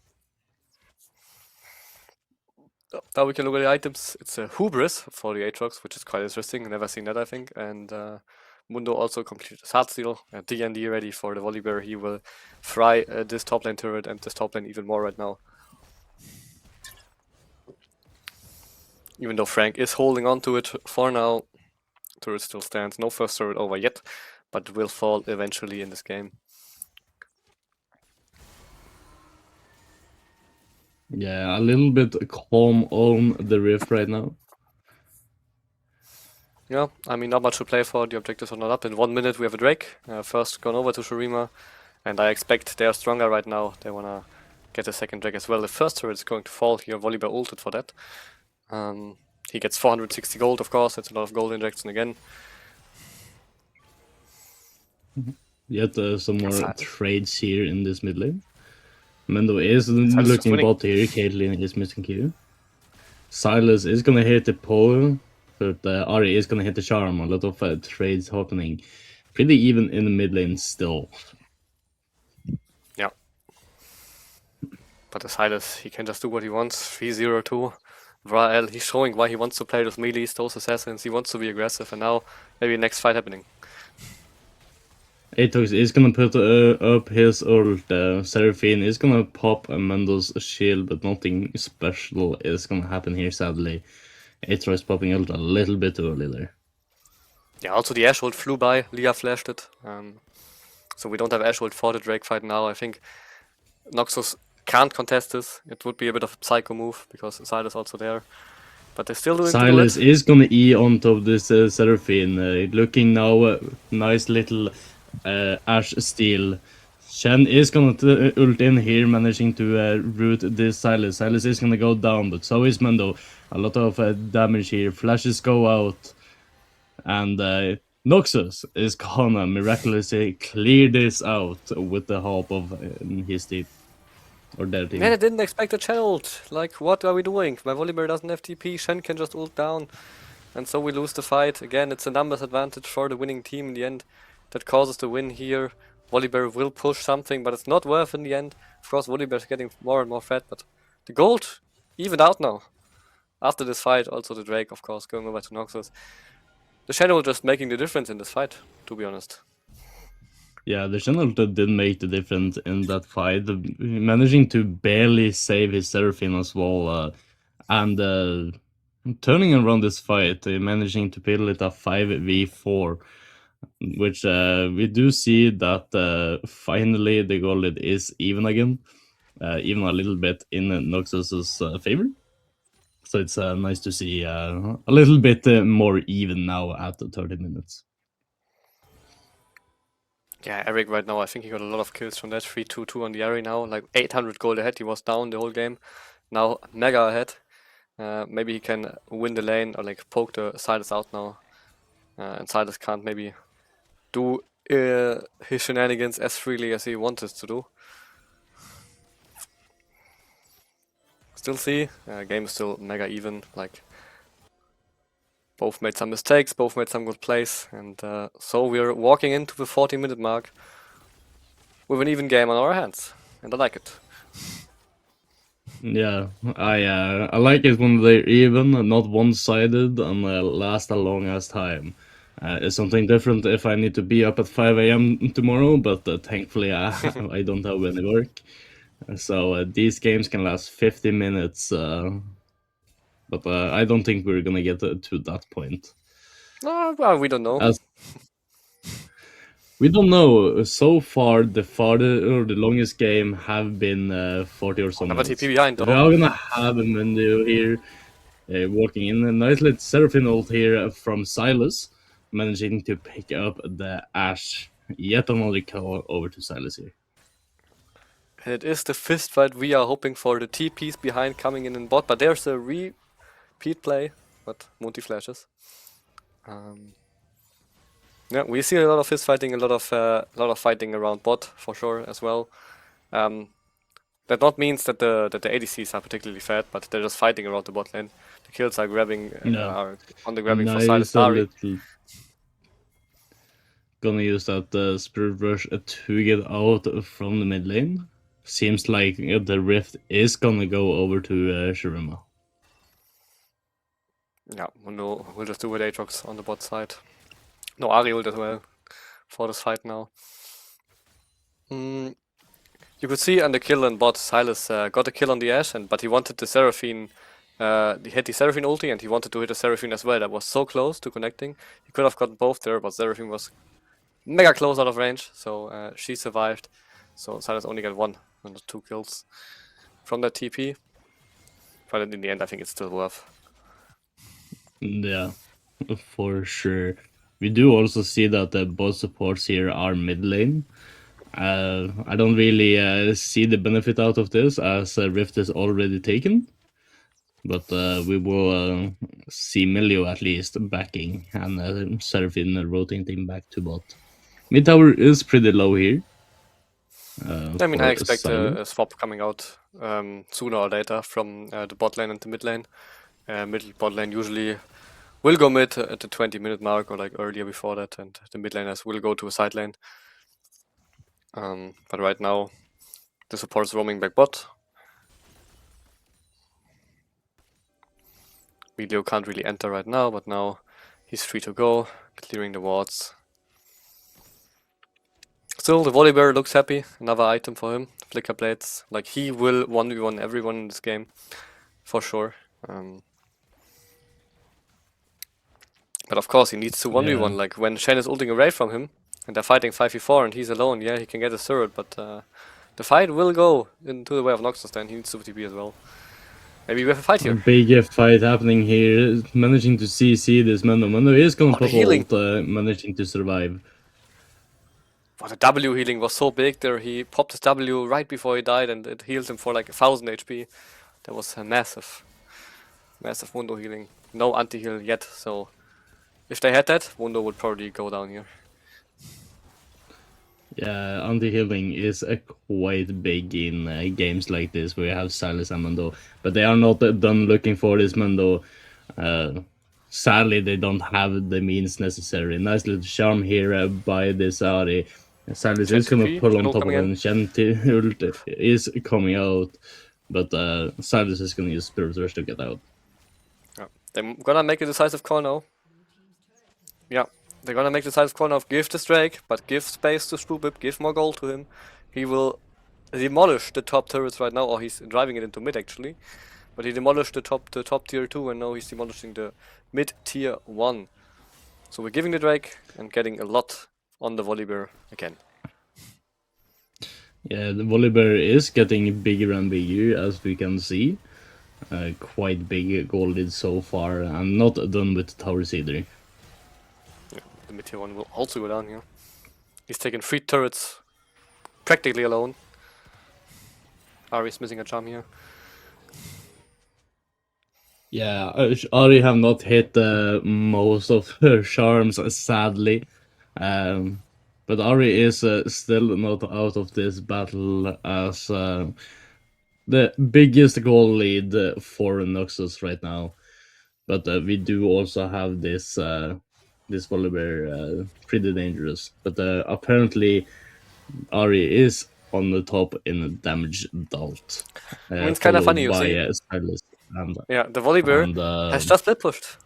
Speaker 1: Now we can look at the items. It's a Hubris for the Aatrox, which is quite interesting. Never seen that, I think. And Mundo also completed his Heartsteel. DND ready for the Volibear. He will fry this top lane turret and this top lane even more right now. Even though Frank is holding on to it for now, turret still stands. No first turret over yet, but will fall eventually in this game.
Speaker 2: Yeah, a little bit calm on the Rift right now.
Speaker 1: Yeah, I mean, not much to play for. The objectives are not up. In 1 minute, we have a Drake. First gone over to Shurima, and I expect they are stronger right now. They wanna get a second drag as well. The first turret is going to fall here. Volibear ulted for that. He gets 460 gold, of course. That's a lot of gold injection again.
Speaker 2: Yet some more
Speaker 1: Silas.
Speaker 2: trades here in this mid lane. Mendo is
Speaker 1: Silas just
Speaker 2: looking
Speaker 1: winning.
Speaker 2: bot here. Caitlyn is missing Q. Silas is gonna hit the pole, but Ari is gonna hit the charm. A lot of trades happening. Pretty even in the mid lane still.
Speaker 1: Yeah. But the Silas, he can just do what he wants. 3-0-2. Vrael, he's showing why he wants to play those melees, those assassins. He wants to be aggressive, and now maybe next fight happening.
Speaker 2: Atox is gonna put up his ult. Seraphine is gonna pop Mendo's shield, but nothing special is gonna happen here, sadly. Atox is popping ult a little bit early there.
Speaker 1: Yeah, also the Ash ult flew by. Leah flashed it. So we don't have Ash ult for the Drake fight now. I think Noxus can't contest this. It would be a bit of a psycho move because Silas also there. But they're still doing
Speaker 2: Silas
Speaker 1: good.
Speaker 2: is gonna E on top of this Seraphine. Looking now, nice little Ash steal. Shen is gonna ult in here, managing to root this Silas. Silas is gonna go down, but so is Mendo. A lot of damage here. Flashes go out. And Noxus is gonna miraculously clear this out with the help of his team. Or their team.
Speaker 1: Man, I didn't expect a Shen ult. Like, what are we doing? My Volibear doesn't have TP. Shen can just ult down. And so we lose the fight. Again, it's a numbers advantage for the winning team in the end that causes the win here. Volibear will push something, but it's not worth in the end. Of course, Volibear is getting more and more fat, but the gold evened out now. After this fight, also the Drake, of course, going over to Noxus. The Shadow just making the difference in this fight, to be honest.
Speaker 2: Yeah, the channel did make the difference in that fight, managing to barely save his Seraphine as well, and turning around this fight, managing to build it a 5v4, which we do see that finally the goal lead is even again, even a little bit in Noxus's favor. So it's nice to see a little bit more even now at the 30 minutes.
Speaker 1: Yeah, Eric right now, I think he got a lot of kills from that. 3-2-2 on the Ari now, like 800 gold ahead. He was down the whole game. Now mega ahead. Maybe he can win the lane or like poke the Silas out now. And Silas can't maybe do his shenanigans as freely as he wanted to do. Still see, game is still mega even. Like both made some mistakes, both made some good plays, and so we're walking into the 40-minute mark with an even game on our hands, and I like it.
Speaker 2: Yeah, I like it when they're even, not one-sided, and last a long ass time. It's something different if I need to be up at 5 a.m. tomorrow, but thankfully I don't have any work. So these games can last 50 minutes, but I don't think we're gonna get to that point.
Speaker 1: Well, we don't know.
Speaker 2: We don't know. So far, the longest game have been 40 or so
Speaker 1: Have a
Speaker 2: minutes.
Speaker 1: TP behind
Speaker 2: We
Speaker 1: though.
Speaker 2: are gonna have a Mendo here, walking in. A nice little Seraphine ult here from Silas, managing to pick up the Ash. Yet another kill over to Silas here.
Speaker 1: And it is the fist fight we are hoping for. The TP's behind coming in bot, but there's a repeat play, but multi flashes. Yeah, we see a lot of fist fighting, a lot of fighting around bot for sure as well. That not means that the ADCs are particularly fat, but they're just fighting around the bot lane. The kills are grabbing, are on the grabbing for Silas Ari.
Speaker 2: Gonna use that Spirit Rush to get out from the mid lane. Seems like the Rift is gonna go over to Shurima.
Speaker 1: Yeah, we'll just do with Aatrox on the bot side. No, Ari ult as well for this fight now. You could see on the kill on bot, Silas got a kill on the Ashe, but he wanted the Seraphine. He had the Seraphine ulti and he wanted to hit the Seraphine as well. That was so close to connecting. He could have gotten both there, but Seraphine was mega close out of range, so she survived. So Silas only got 1 on the 2 kills from that TP. But in the end, I think it's still worth.
Speaker 2: Yeah, for sure. We do also see that the both supports here are mid lane. I don't really see the benefit out of this, as Rift is already taken. But we will see Melio at least backing, and Seraphine rotating back to bot. Mid tower is pretty low here
Speaker 1: I mean, I
Speaker 2: for
Speaker 1: expect a
Speaker 2: Silence.
Speaker 1: swap coming out sooner or later from the bot lane and the mid lane. Mid bot lane usually will go mid at the 20-minute mark or like earlier before that, and the mid laners will go to a side lane. But right now, the support is roaming back bot. Video can't really enter right now, but now he's free to go, clearing the wards. Still, the Volibear looks happy. Another item for him. Flicker Blades. Like, he will 1v1 everyone in this game. For sure. But of course, he needs to 1v1.
Speaker 2: Yeah.
Speaker 1: Like, when Shen is ulting away from him, and they're fighting 5v4 and he's alone, yeah, he can get a turret, but the fight will go into the way of Noxus then. He needs to TP as well. Maybe we have a fight
Speaker 2: A
Speaker 1: here.
Speaker 2: big fight happening here, managing to CC this Mendo. Mendo is gonna
Speaker 1: Oh, the
Speaker 2: pop
Speaker 1: healing!
Speaker 2: ult, managing to survive.
Speaker 1: Oh, the W healing was so big there. He popped his W right before he died and it healed him for like 1000 HP. That was a massive Mundo healing. No anti-heal yet, so if they had that, Mundo would probably go down here.
Speaker 2: Yeah, anti-healing is quite big in games like this where you have Silas and Mendo, but they are not done looking for this Mendo. Sadly, they don't have the means necessary. Nice little charm here by this Ari. Silas
Speaker 1: Shen
Speaker 2: is gonna
Speaker 1: TP,
Speaker 2: pull
Speaker 1: Shen
Speaker 2: on
Speaker 1: ult
Speaker 2: top of
Speaker 1: coming in.
Speaker 2: him. Shen ult is coming out, but Silas is gonna use Spirit Rush to get out.
Speaker 1: Yeah. They're gonna make a decisive call now. Yeah, they're gonna make the decisive call now of give this Drake, but give space to Spoopip, give more gold to him. He will demolish the top turrets right now, or he's driving it into mid actually. But he demolished the top tier 2 and now he's demolishing the mid tier 1. So we're giving the Drake and getting a lot on the Volibear again.
Speaker 2: Yeah, the Volibear is getting bigger and bigger, as we can see. Quite big goal lead so far, and not done with the towers either.
Speaker 1: Yeah, the mid tier 1 will also go down here. He's taking 3 turrets practically alone. Ari's missing a charm here.
Speaker 2: Yeah, Ari have not hit most of her charms, sadly. But Ari is still not out of this battle as the biggest goal lead for Noxus right now. But we do also have this this Volibear pretty dangerous. But apparently Ari is on the top in a damage dealt.
Speaker 1: I mean, it's kind of funny, you
Speaker 2: by
Speaker 1: see.
Speaker 2: Stylus and
Speaker 1: Yeah, the Volibear has just split pushed.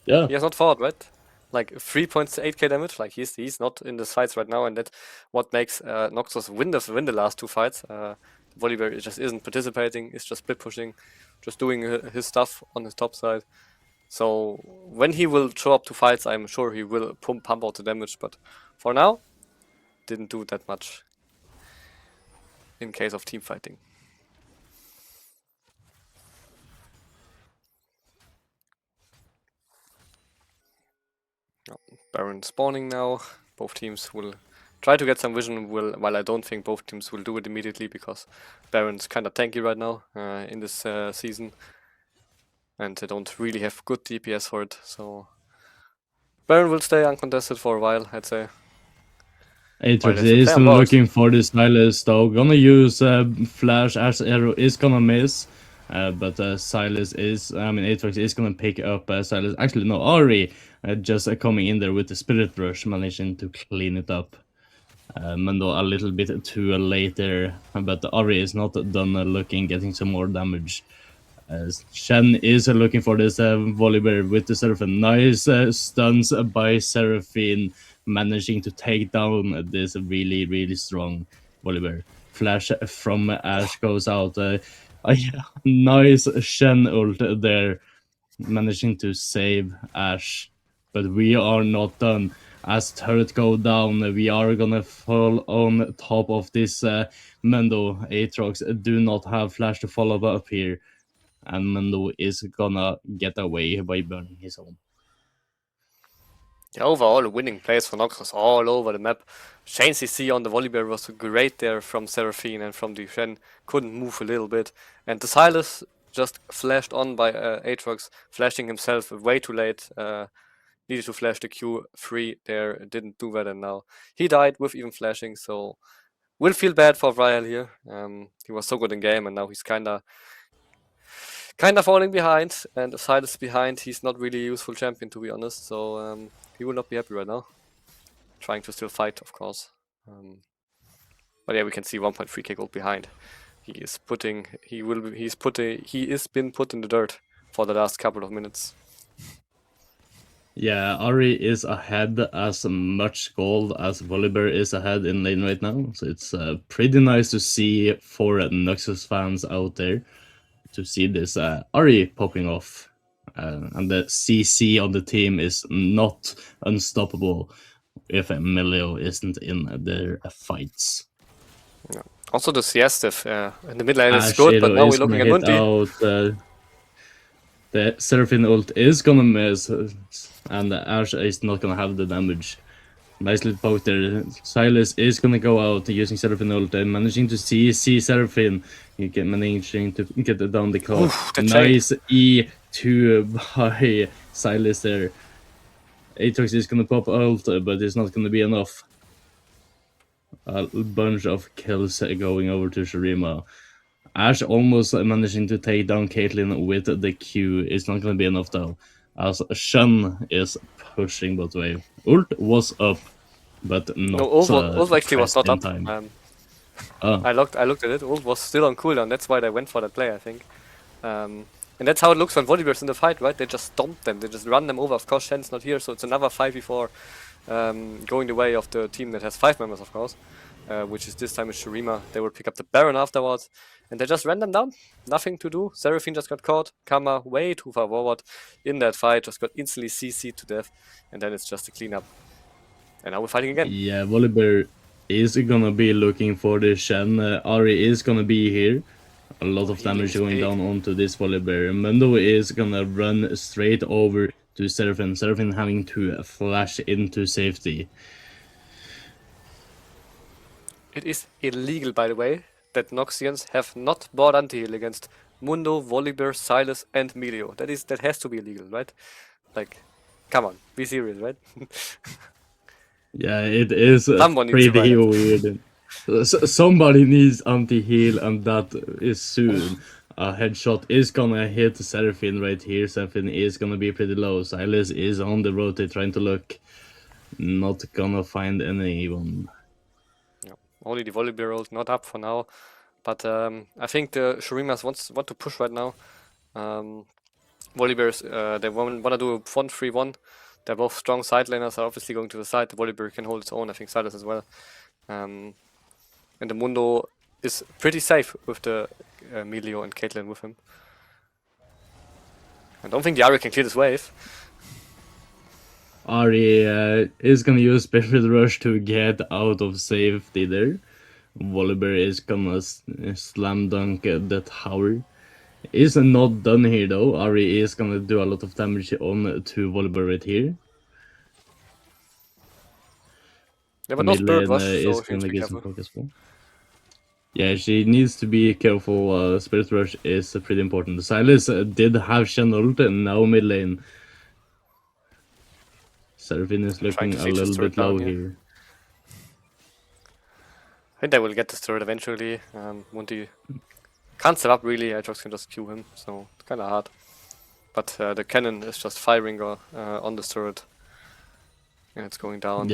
Speaker 2: yeah.
Speaker 1: He has not fought, right? Like 3.8k damage. Like he's not in the fights right now, and that's what makes Noxus win the last 2 fights. Volibear just isn't participating. It's just split pushing, just doing his stuff on his top side. So when he will show up to fights, I'm sure he will pump out the damage. But for now, didn't do that much. In case of team fighting. Baron spawning now. Both teams will try to get some vision, while I don't think both teams will do it immediately because Baron's kind of tanky right now in this season. And they don't really have good DPS for it, so Baron will stay uncontested for a while, I'd say.
Speaker 2: Aatrox
Speaker 1: they
Speaker 2: is
Speaker 1: play on board.
Speaker 2: looking for the Silas though. Gonna use Flash as arrow is gonna miss. But Silas is, I mean, Aatrox is gonna pick up Silas. Actually, no, Ari just coming in there with the Spirit Rush, managing to clean it up. Mendo a little bit too late there, but Ari is not done looking, getting some more damage. Shen is looking for this Volibear with the Seraphine. Nice stuns by Seraphine, managing to take down this really, really strong Volibear. Flash from Ash goes out. Nice Shen ult there, managing to save Ash. But we are not done. As turret go down, we are gonna fall on top of this Mendo. Aatrox do not have Flash to follow up here, and Mendo is gonna get away by burning his own.
Speaker 1: Yeah, overall, winning plays for Noxus all over the map. Chain CC on the Volibear was great there from Seraphine and from the Shen. Couldn't move a little bit. And the Silas just flashed on by Aatrox, flashing himself way too late. Needed to flash the Q3 there, didn't do that, and now he died with even flashing, so will feel bad for Vrial here. He was so good in game, and now he's kinda falling behind, and if Silas is behind, he's not really a useful champion, to be honest, so he will not be happy right now. Trying to still fight, of course. But yeah, we can see 1.3k gold behind. He is been put in the dirt for the last couple of minutes.
Speaker 2: Yeah, Ari is ahead as much gold as Volibear is ahead in lane right now. So it's pretty nice to see for Noxus fans out there to see this Ari popping off. And the CC on the team is not unstoppable if Melio isn't in their fights.
Speaker 1: Yeah. Also the CS diff in the mid lane is good, but now we're looking at Mundi.
Speaker 2: The Seraphine ult is gonna miss, and Ashe is not gonna have the damage. Nicely poked there. Silas is gonna go out using Seraphine ult and managing to see Seraphine. Managing to get down the call. Nice E2 by Silas there. Aatrox is gonna pop ult, but it's not gonna be enough. A bunch of kills going over to Shurima. Ashe almost managing to take down Caitlyn with the Q is not going to be enough though, as Shen is pushing both way. Ult was up, but not.
Speaker 1: No, ult actually was not up.
Speaker 2: Oh.
Speaker 1: I looked at it. Ult was still on cooldown. That's why they went for that play, I think. And that's how it looks when Volibear's in the fight, right? They just stomp them. They just run them over. Of course, Shen's not here, so it's another 5v4 going the way of the team that has 5 members, of course. Which is this time is Shurima. They will pick up the Baron afterwards. And they just ran them down. Nothing to do. Seraphine just got caught. Kama way too far forward in that fight. Just got instantly CC'd to death. And then it's just a cleanup. And now we're fighting again.
Speaker 2: Yeah, Volibear is gonna be looking for the Shen. Ari is gonna be here. A lot of damage going down onto this Volibear. Mundo is gonna run straight over to Seraphine. Seraphine having to flash into safety.
Speaker 1: It is illegal, by the way, that Noxians have not bought anti-heal against Mundo, Volibear, Silas, and Melio. That has to be illegal, right? Like, come on, be serious, right?
Speaker 2: Yeah, it is pretty weird. Somebody needs anti-heal, and that is soon. A headshot is gonna hit Seraphine right here. Seraphine is gonna be pretty low. Silas is on the rotate trying to look. Not gonna find anyone.
Speaker 1: Only the Volibear ult not up for now, but I think the Shurimas want to push right now. Volibears, they want to do a 1-3-1. They're both strong side laners, are obviously going to the side. The Volibear can hold its own, I think Silas as well. And the Mundo is pretty safe with the Melio and Caitlyn with him. I don't think the Ari can clear this wave.
Speaker 2: Ari is gonna use Spirit Rush to get out of safety there. Volibear is gonna slam dunk the tower. Is not done here though. Ari is gonna do a lot of damage on to Volibear right here.
Speaker 1: Yeah, but no Spirit Rush, so she needs to be careful.
Speaker 2: Yeah, she needs to be careful. Spirit Rush is pretty important. Silas did have Shen ult, and now mid lane. Seraphine is looking a little bit low here.
Speaker 1: I think they will get this turret eventually. Mundi can't step up really, Aatrox can just Q him, so it's kinda hard. But the cannon is just firing on this turret. And it's going down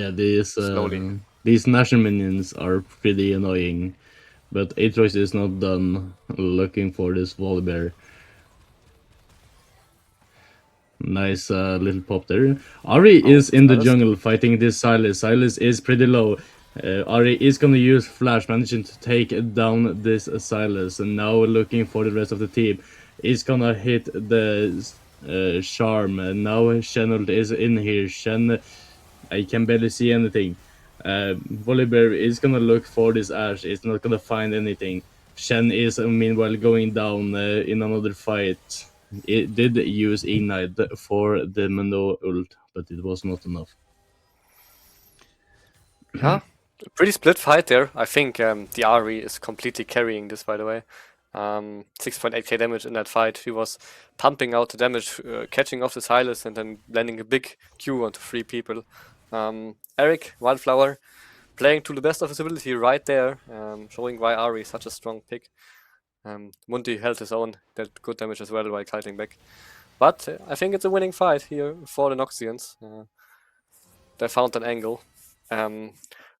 Speaker 1: slowly.
Speaker 2: These national minions are pretty annoying. But Aatrox is not done looking for this Volibear. Nice little pop there. Ari is in the jungle fighting this Silas. Silas is pretty low. Ari is gonna use Flash, managing to take down this Silas. And now looking for the rest of the team. Is gonna hit the Charm. And now Shen is in here. Shen, I can barely see anything. Volibear is gonna look for this Ashe. It's not gonna find anything. Shen is meanwhile going down in another fight. It did use Ignite for the Mundo ult, but it was not enough.
Speaker 1: Yeah, pretty split fight there. I think the Ari is completely carrying this, by the way. 6.8k damage in that fight. He was pumping out the damage, catching off the Silas, and then landing a big Q onto 3 people. Eric, Wildflower, playing to the best of his ability right there, showing why Ari is such a strong pick. Munti held his own, dealt good damage as well while kiting back. But I think it's a winning fight here for the Noxians. They found an angle.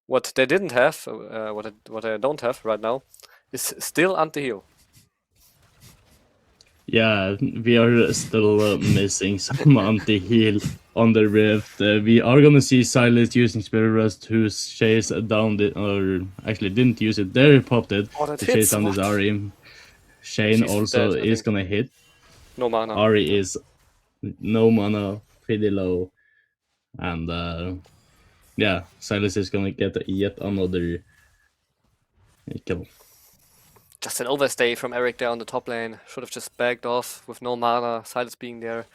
Speaker 1: What they didn't have, what I don't have right now, is still anti-heal.
Speaker 2: Yeah, we are still missing some anti-heal on the rift. We are gonna see Silas using Spirit Rust to chase down the, or actually didn't use it. There he popped it
Speaker 1: Oh, that
Speaker 2: to chase
Speaker 1: hits!
Speaker 2: down this
Speaker 1: What?
Speaker 2: Ari. Shane
Speaker 1: She's
Speaker 2: also
Speaker 1: dead, I
Speaker 2: is
Speaker 1: think.
Speaker 2: gonna hit.
Speaker 1: No mana.
Speaker 2: Ari
Speaker 1: Yeah.
Speaker 2: is no mana, pretty low, and yeah, Silas is gonna get yet another kill.
Speaker 1: Just an overstay from Eric there on the top lane. Should have just backed off with no mana. Silas being there,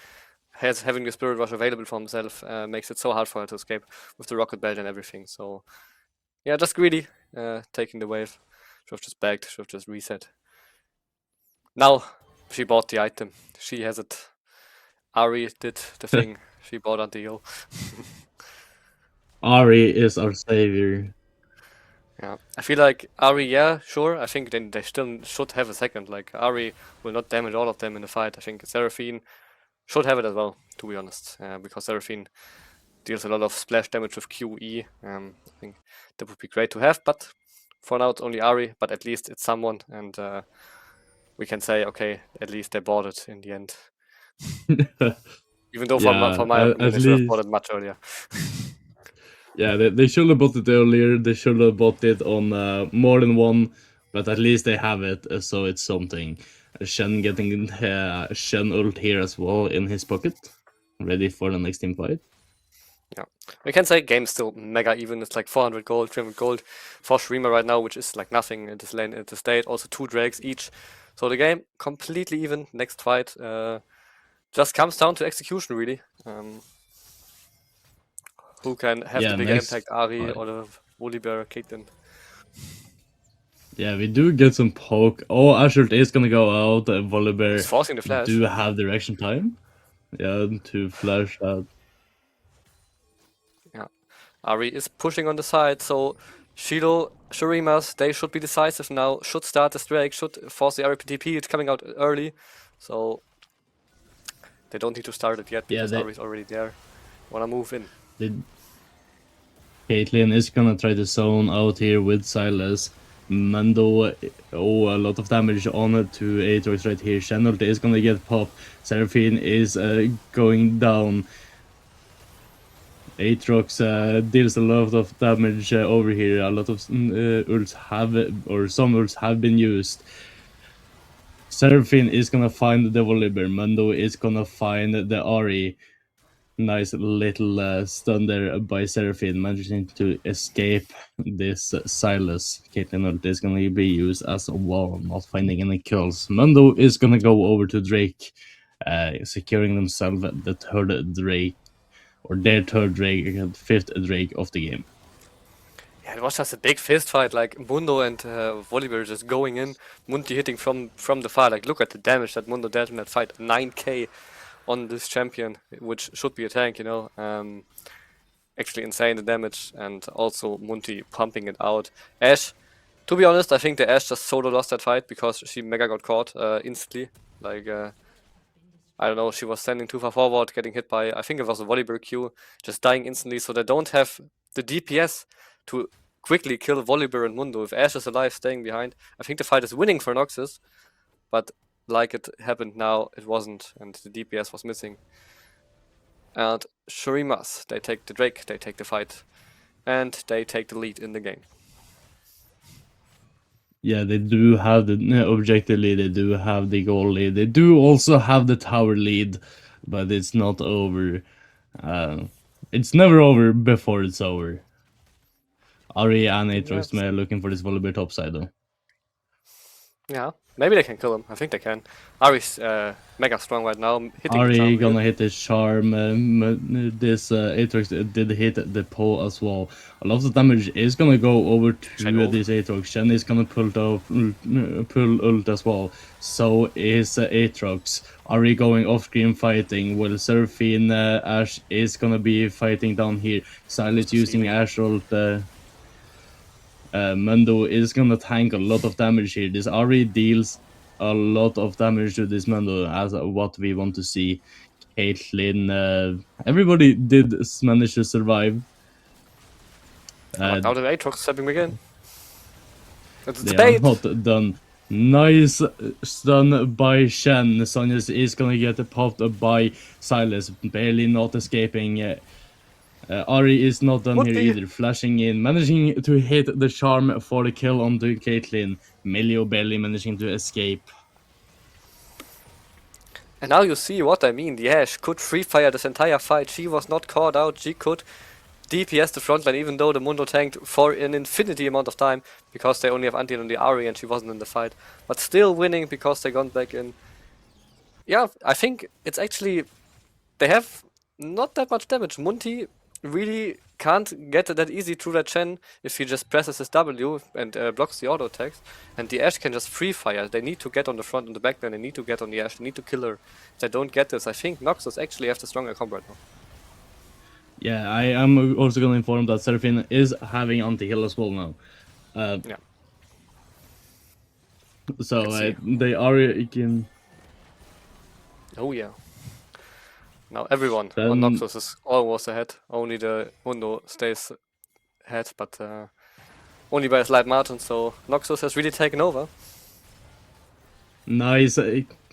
Speaker 1: having the Spirit Rush available for himself makes it so hard for her to escape with the Rocket Belt and everything. So yeah, just greedy, taking the wave. Should have just backed. Should have just reset. Now she bought the item. She has it. Ari did the thing. She bought anti-heal.
Speaker 2: Ari is our savior.
Speaker 1: Yeah, I feel like Ari, yeah, sure. I think then they still should have a second. Like Ari will not damage all of them in the fight. I think Seraphine should have it as well, to be honest, because Seraphine deals a lot of splash damage with QE. I think that would be great to have, but for now it's only Ari. But at least it's someone, and we can say, okay, at least they bought it in the end. Even though,
Speaker 2: Yeah,
Speaker 1: for my opinion,
Speaker 2: at
Speaker 1: they should have bought
Speaker 2: least.
Speaker 1: it much earlier.
Speaker 2: Yeah, they should have bought it earlier. They should have bought it on more than one, but at least they have it, so it's something. Shen getting Shen ult here as well in his pocket, ready for the next team fight.
Speaker 1: Yeah, we can say game's still mega even. It's like 400 gold, 300 gold for Shurima right now, which is like nothing in this lane, in this state. Also 2 drakes each. So the game completely even. Next fight just comes down to execution, really. Who can have
Speaker 2: Yeah,
Speaker 1: the bigger
Speaker 2: next
Speaker 1: impact, Ari
Speaker 2: fight.
Speaker 1: or the Volibear Caitlyn?
Speaker 2: Yeah, we do get some poke. Oh, Ashert is gonna go out.
Speaker 1: He's
Speaker 2: Volibear
Speaker 1: forcing the flash.
Speaker 2: do have direction time. Yeah, to flash out.
Speaker 1: Yeah, Ari is pushing on the side, so Shi'lo, Shurimas, they should be decisive now. Should start the Drake, should force the RPTP. It's coming out early, so they don't need to start it yet
Speaker 2: Yeah,
Speaker 1: because Ari's already there. Wanna move in.
Speaker 2: Caitlyn is gonna try to zone out here with Silas. Mando, oh, a lot of damage on it to Aatrox right here. Shenult is gonna get popped. Seraphine is going down. Aatrox deals a lot of damage over here. A lot of ults have, or some ults have been used. Seraphine is gonna find the Volibear. Mando is gonna find the Ari. Nice little stun there by Seraphine, managing to escape this Silas. Caitlyn is going to be used as a wall, not finding any kills. Mundo is going to go over to Drake, securing themselves the third Drake, or their third Drake, fifth Drake of the game.
Speaker 1: Yeah, it was just a big fist fight, like Mundo and Volibear just going in, Munti hitting from the far. Like, look at the damage that Mundo dealt in that fight. 9k on this champion, which should be a tank, you know. Actually insane the damage, and also Munti pumping it out. Ashe, to be honest, I think the Ashe just solo lost that fight because she mega got caught instantly. Like, I don't know, she was standing too far forward, getting hit by, I think it was a Volibear Q, just dying instantly, so they don't have the DPS to quickly kill Volibear and Mundo. If Ashe is alive, staying behind, I think the fight is winning for Noxus, but like it happened now, it wasn't, and the DPS was missing. And Shurimas, they take the Drake, they take the fight, and they take the lead in the game.
Speaker 2: Yeah, they do have the objective lead, they do have the goal lead, they do also have the tower lead, but it's not over. It's never over before it's over. Ari and Aatrox looking for this Volibear topside though.
Speaker 1: Yeah, maybe they can kill him. I think they can. Ari's mega strong right now, hitting the
Speaker 2: Ari
Speaker 1: charm real.
Speaker 2: gonna hit the charm. This Aatrox did hit the pole as well. A lot of damage is gonna go over
Speaker 1: Shen
Speaker 2: to
Speaker 1: ult.
Speaker 2: this Aatrox. Shen is gonna pull ult as well. So is Aatrox. Ari going off screen fighting. While Seraphine Ash is gonna be fighting down here. Silas using
Speaker 1: Receiving.
Speaker 2: Ash ult. Mundo is gonna tank a lot of damage here. This Ari deals a lot of damage to this Mundo as what we want to see. Caitlyn, everybody did manage to survive.
Speaker 1: But now the Aatrox is having again. It's
Speaker 2: They are
Speaker 1: debate.
Speaker 2: not done. Nice stun by Shen. Sonya's is gonna get popped by Silas, barely not escaping. Ari is not done
Speaker 1: Would
Speaker 2: here
Speaker 1: be.
Speaker 2: either, flashing in, managing to hit the charm for the kill onto Caitlyn. Milio barely managing to escape.
Speaker 1: And now you see what I mean. The Ashe could free fire this entire fight. She was not caught out. She could DPS the frontline, even though the Mundo tanked for an infinity amount of time because they only have anti on the Ari and she wasn't in the fight. But still winning because they got back in. Yeah, I think it's actually they have not that much damage. Munti really can't get that easy through that Chen if he just presses his W and blocks the auto attacks. And the Ashe can just free fire. They need to get on the front and the back line. They need to get on the Ashe. They need to kill her. If they don't get this, I think Noxus actually have the stronger comp right now.
Speaker 2: Yeah, I am also gonna inform that Seraphine is having anti-heal as well now.
Speaker 1: Yeah.
Speaker 2: So
Speaker 1: Let's see.
Speaker 2: they are again.
Speaker 1: Oh yeah. Now everyone
Speaker 2: Then
Speaker 1: on Noxus is almost ahead. Only the Mundo stays ahead, but only by a slight margin. So Noxus has really taken over.
Speaker 2: nice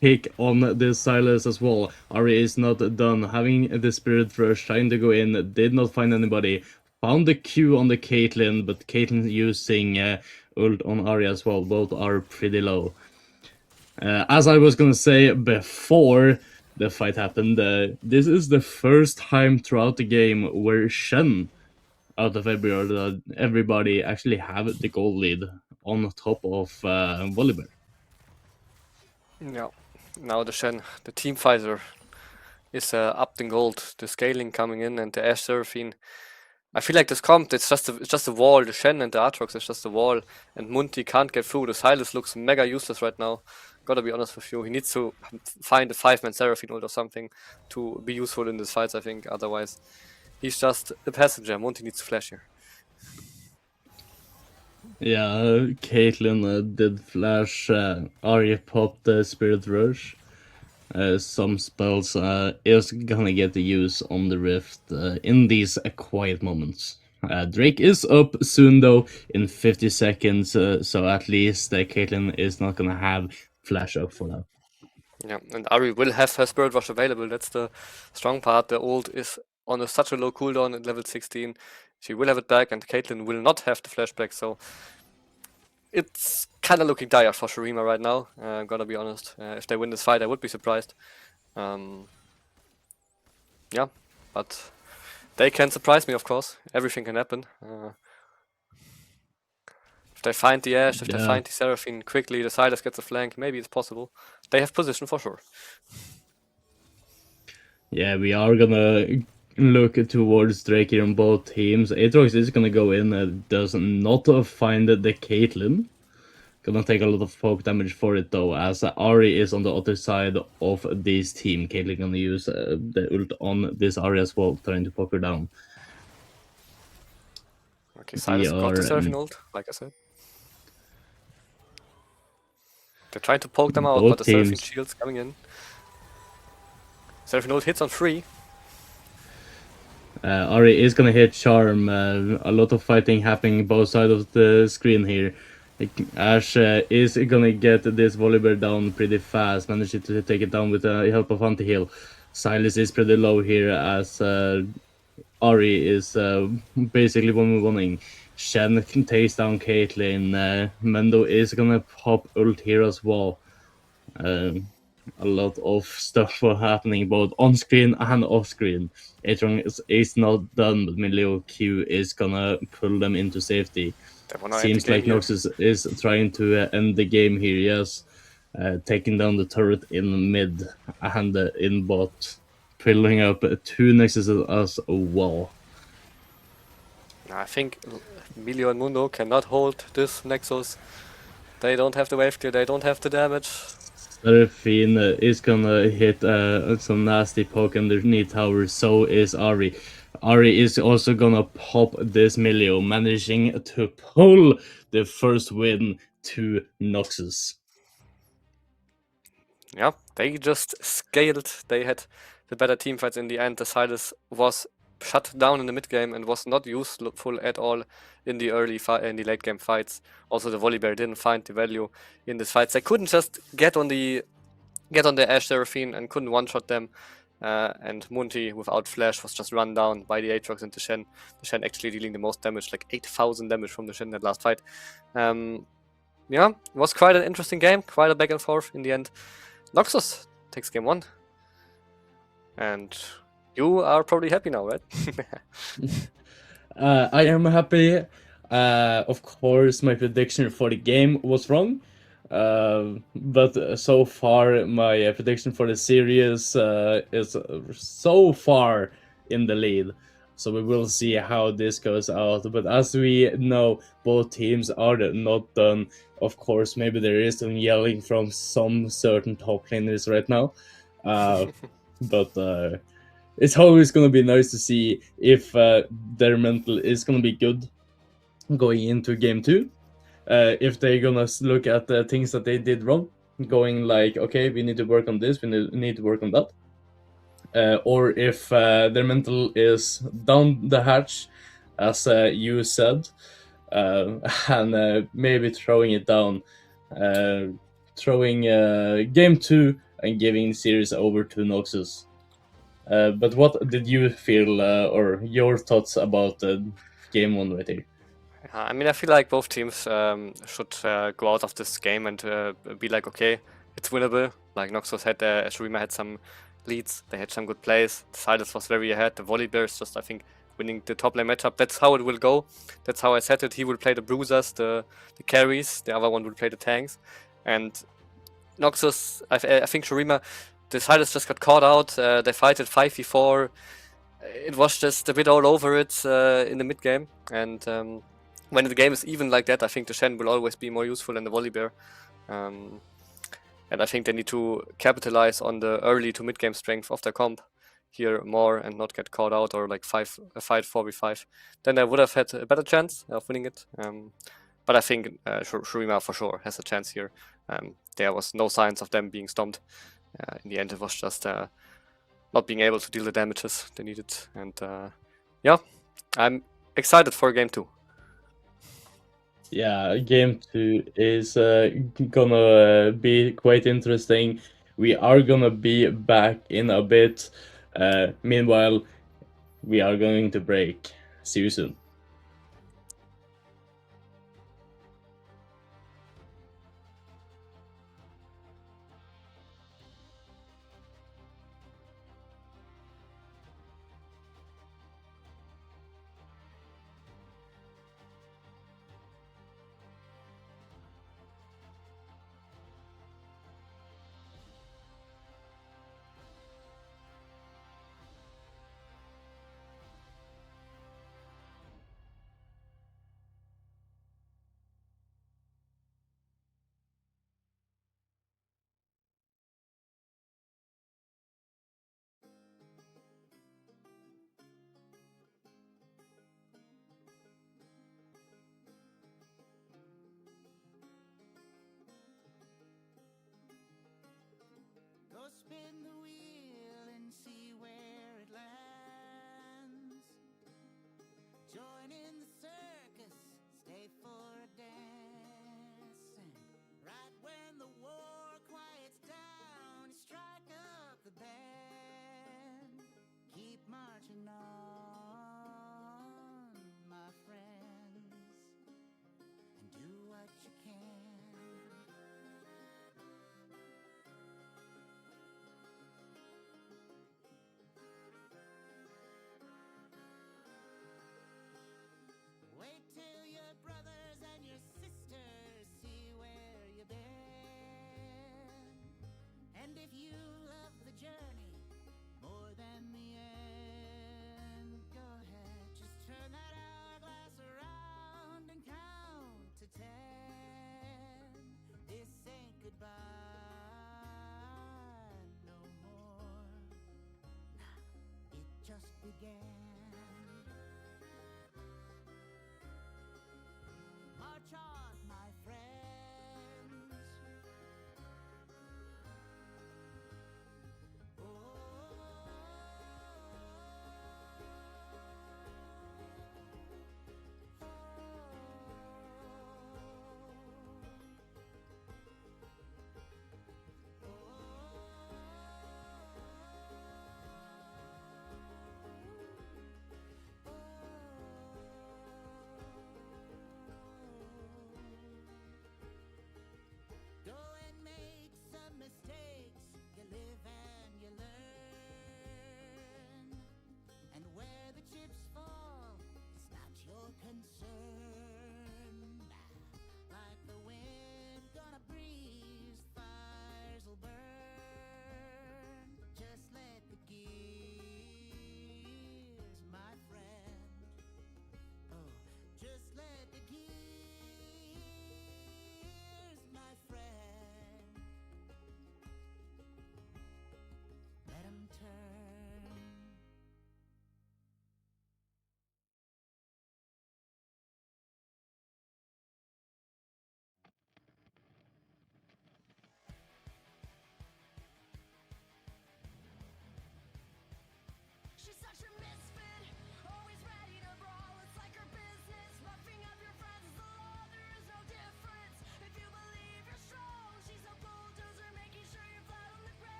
Speaker 2: pick on this Silas as well. Ari is not done. Having the Spirit Rush, trying to go in, did not find anybody. Found the Q on the Caitlyn, but Caitlyn using ult on Ari as well. Both are pretty low. As I was gonna say before the fight happened, this is the first time throughout the game where Shen, out of everybody actually have the gold lead on top of Volibear.
Speaker 1: Yeah. Now the Shen, the team fighter, is up in gold. The scaling coming in and the Ashe Seraphine. I feel like this comp, it's just a wall. The Shen and the Aatrox is just a wall, and Munti can't get through. The Silas looks mega useless right now. Gotta be honest with you. He needs to find a 5-man Seraphine ult or something to be useful in these fights, I think. Otherwise, he's just a passenger. Munti needs to flash here.
Speaker 2: Yeah, Caitlyn did flash. Arya popped the Spirit Rush. Some spells is gonna get the use on the Rift in these quiet moments. Drake is up soon though, in 50 seconds, so at least Caitlyn is not gonna have flash up for that.
Speaker 1: Yeah, and Ari will have her Spirit Rush available. That's the strong part. The ult is on such a low cooldown at level 16. She will have it back, and Caitlyn will not have the flashback, so it's kind of looking dire for Shurima right now. I'm gonna be honest. If they win this fight, I would be surprised. Yeah, but they can surprise me, of course. Everything can happen. If they find the Ashe, if they find the Seraphine quickly, the Silas gets a flank, maybe it's possible. They have position for sure.
Speaker 2: Yeah, we are gonna look towards Drake here on both teams. Aatrox is gonna go in, does not find the Caitlyn. Gonna take a lot of poke damage for it though, as Ari is on the other side of this team. Caitlyn gonna use the ult on this Ari as well, trying to poke her down.
Speaker 1: Okay, Silas got the Seraphine ult, like I said. They're trying to poke them out, but the Seraphine shield's coming in. Seraphine ult hits on 3.
Speaker 2: Ari is gonna hit Charm. A lot of fighting happening both sides of the screen here. Ashe is gonna get this Volibear down pretty fast, managing to take it down with the help of anti-heal. Silas is pretty low here as Ari is basically one-on-one-ing. Shen takes down Caitlyn. Mendo is gonna pop ult here as well. A lot of stuff happening both on screen and off screen. Aatrox is not done, but Milio Q is gonna pull them into safety.
Speaker 1: They wanna end the
Speaker 2: Seems
Speaker 1: game
Speaker 2: like
Speaker 1: here.
Speaker 2: Noxus is trying to end the game here, yes. Taking down the turret in mid and in bot. Filling up two Nexuses as well.
Speaker 1: I think Milio and Mundo cannot hold this Nexus. They don't have the wave clear, they don't have the damage.
Speaker 2: Seraphine is gonna hit some nasty poke underneath tower, so is Ari. Ari is also gonna pop this Milio, managing to pull the first win to Noxus.
Speaker 1: Yeah, they just scaled. They had the better team fights in the end. The Silas was shut down in the mid game and was not useful at all in the in the late game fights. Also, the Volibear didn't find the value in these fights. They couldn't just get on the Ash Seraphine and couldn't one shot them. And Munti without flash was just run down by the Aatrox and the Shen. The Shen actually dealing the most damage, like 8,000 damage from the Shen in that last fight. Yeah, it was quite an interesting game, quite a back and forth in the end. Noxus takes game 1. And you are probably happy now, right?
Speaker 2: I am happy. Of course, my prediction for the game was wrong. But so far, my prediction for the series is so far in the lead. So we will see how this goes out. But as we know, both teams are not done. Of course, maybe there is some yelling from some certain top laners right now. But it's always going to be nice to see if their mental is going to be good going into game 2. If they're going to look at the things that they did wrong, going like, okay, we need to work on this, we need to work on that. Or if their mental is down the hatch, as you said, and maybe throwing it down, throwing game 2 and giving the series over to Noxus. But what did you feel, or your thoughts about game 1 right here?
Speaker 1: I mean, I feel like both teams should go out of this game and be like, okay, it's winnable. Like Noxus had, Shurima had some leads, they had some good plays. Silas was very ahead. The Volibear is just, I think, winning the top lane matchup. That's how it will go. That's how I said it. He will play the bruisers, the carries. The other one will play the tanks. And Noxus, I think Shurima, the Silas just got caught out. They fight at 5v4. It was just a bit all over it in the mid game. And when the game is even like that, I think the Shen will always be more useful than the Volibear. And I think they need to capitalize on the early to mid game strength of their comp here more and not get caught out or like fight 4v5. Then they would have had a better chance of winning it. But I think Shurima for sure has a chance here. There was no signs of them being stomped. In the end, it was just not being able to deal the damages they needed. And yeah, I'm excited for game 2.
Speaker 2: Yeah, game 2 is gonna be quite interesting. We are gonna be back in a bit. Meanwhile, we are going to break. See you soon.
Speaker 3: again. March on, my friends.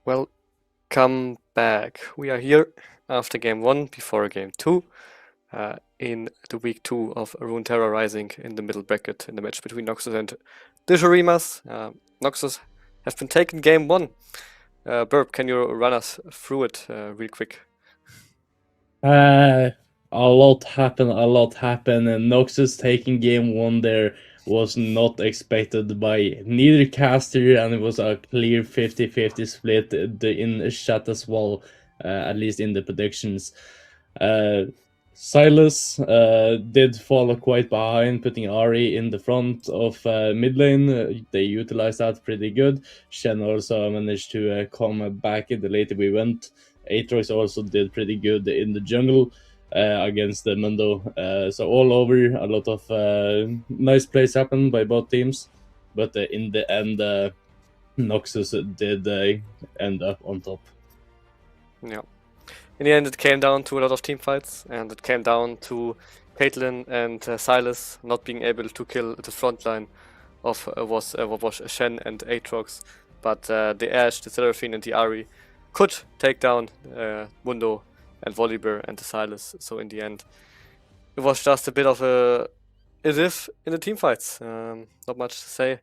Speaker 1: Welcome back. We are here after game 1 before game 2 in the week 2 of Runeterra Rising in the middle bracket in the match between Noxus and the Shurimas. Noxus have been taking game 1. Burp, can you run us through it real quick?
Speaker 2: A lot happened, and Noxus taking game 1 there was not expected by neither caster, and it was a clear 50-50 split in chat as well, at least in the predictions. Silas did fall quite behind, putting Ari in the front of mid lane. They utilized that pretty good. Shen also managed to come back in the later we went. Aatrox also did pretty good in the jungle against the Mundo. So all over, a lot of nice plays happened by both teams. But in the end, Noxus did end up on top.
Speaker 1: Yeah. In the end, it came down to a lot of team fights, and it came down to Caitlyn and Silas not being able to kill the front line of was Shen and Aatrox, but the Ashe, the Seraphine, and the Ari could take down Mundo and Volibear and the Silas. So in the end, it was just a bit of a as if in the team fights. Not much to say.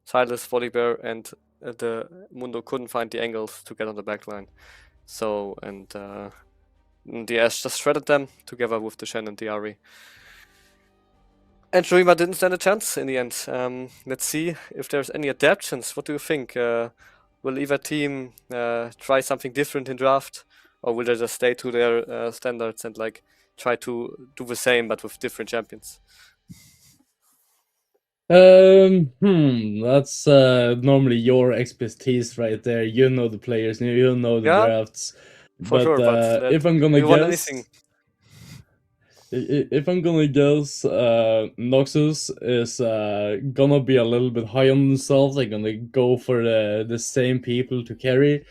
Speaker 1: Silas, Volibear, and the Mundo couldn't find the angles to get on the backline. So and the Ashe just shredded them together with the Shen and the Ari. And Shurima didn't stand a chance in the end. Let's see if there's any adaptations. What do you think? Will either team try something different in draft, or will they just stay to their standards and like try to do the same but with different champions?
Speaker 2: That's normally your expertise right there. You know the players, you know the
Speaker 1: Yeah,
Speaker 2: drafts.
Speaker 1: for sure. But
Speaker 2: If I'm gonna
Speaker 1: do you want
Speaker 2: guess,
Speaker 1: anything?
Speaker 2: if I'm gonna guess, Noxus is gonna be a little bit high on themselves. They're gonna go for the same people to carry,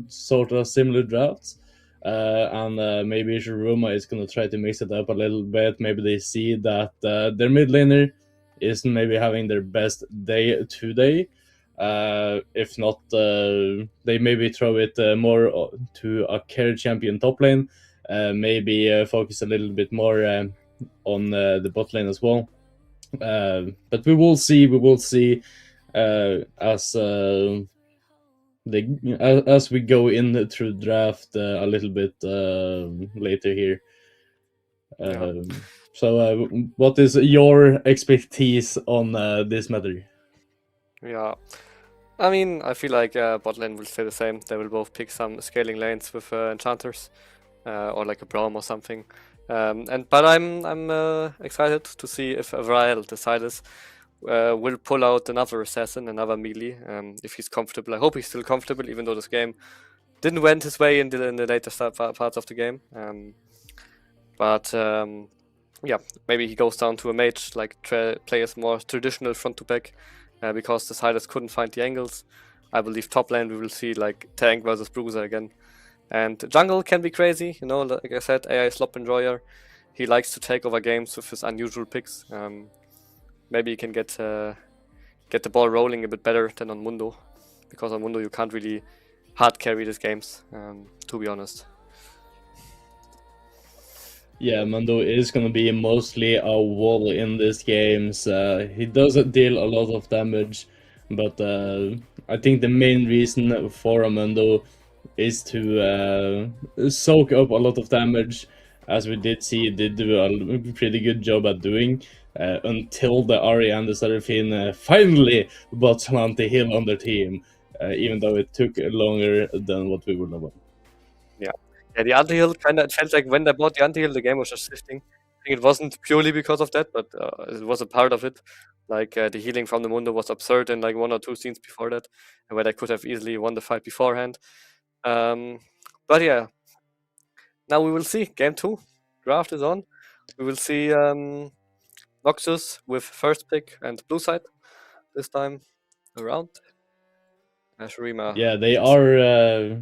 Speaker 2: sort of similar drafts. And maybe Shurima is gonna try to mix it up a little bit. Maybe they see that their mid laner isn't maybe having their best day today. If not, they maybe throw it more to a carry champion top lane. Maybe focus a little bit more on the bot lane as well. But we will see. We will see as as we go in through draft a little bit later here. So, what is your expertise on this matter?
Speaker 1: Yeah. I mean, I feel like bot lane will stay the same. They will both pick some scaling lanes with enchanters, or like a Braum or something. But I'm excited to see if Avrael, the Silas, will pull out another assassin, another melee. If he's comfortable, I hope he's still comfortable, even though this game didn't went his way in the later parts of the game. But yeah, maybe he goes down to a mage, like plays more traditional front to back. Because the Silas couldn't find the angles. I believe top lane we will see like tank versus bruiser again. And jungle can be crazy, you know, like I said, AI slop enjoyer. He likes to take over games with his unusual picks. Maybe he can get the ball rolling a bit better than on Mundo. Because on Mundo you can't really hard carry these games, to be honest.
Speaker 2: Yeah, Mundo is gonna be mostly a wall in these games. He doesn't deal a lot of damage, but I think the main reason for Mundo is to soak up a lot of damage, as we did see he did do a pretty good job at doing, until the Ari and the Seraphine finally bought some anti-heal on their team, even though it took longer than what we would have.
Speaker 1: Yeah, the anti-heal kinda, it felt like when they bought the anti-heal, the game was just shifting. I think it wasn't purely because of that, but it was a part of it. Like the healing from the Mundo was absurd in like 1 or 2 scenes before that, and where they could have easily won the fight beforehand. But yeah, now we will see. Game 2, draft is on. We will see Noxus with first pick and blue side this time around. Shurima.
Speaker 2: Yeah, they are.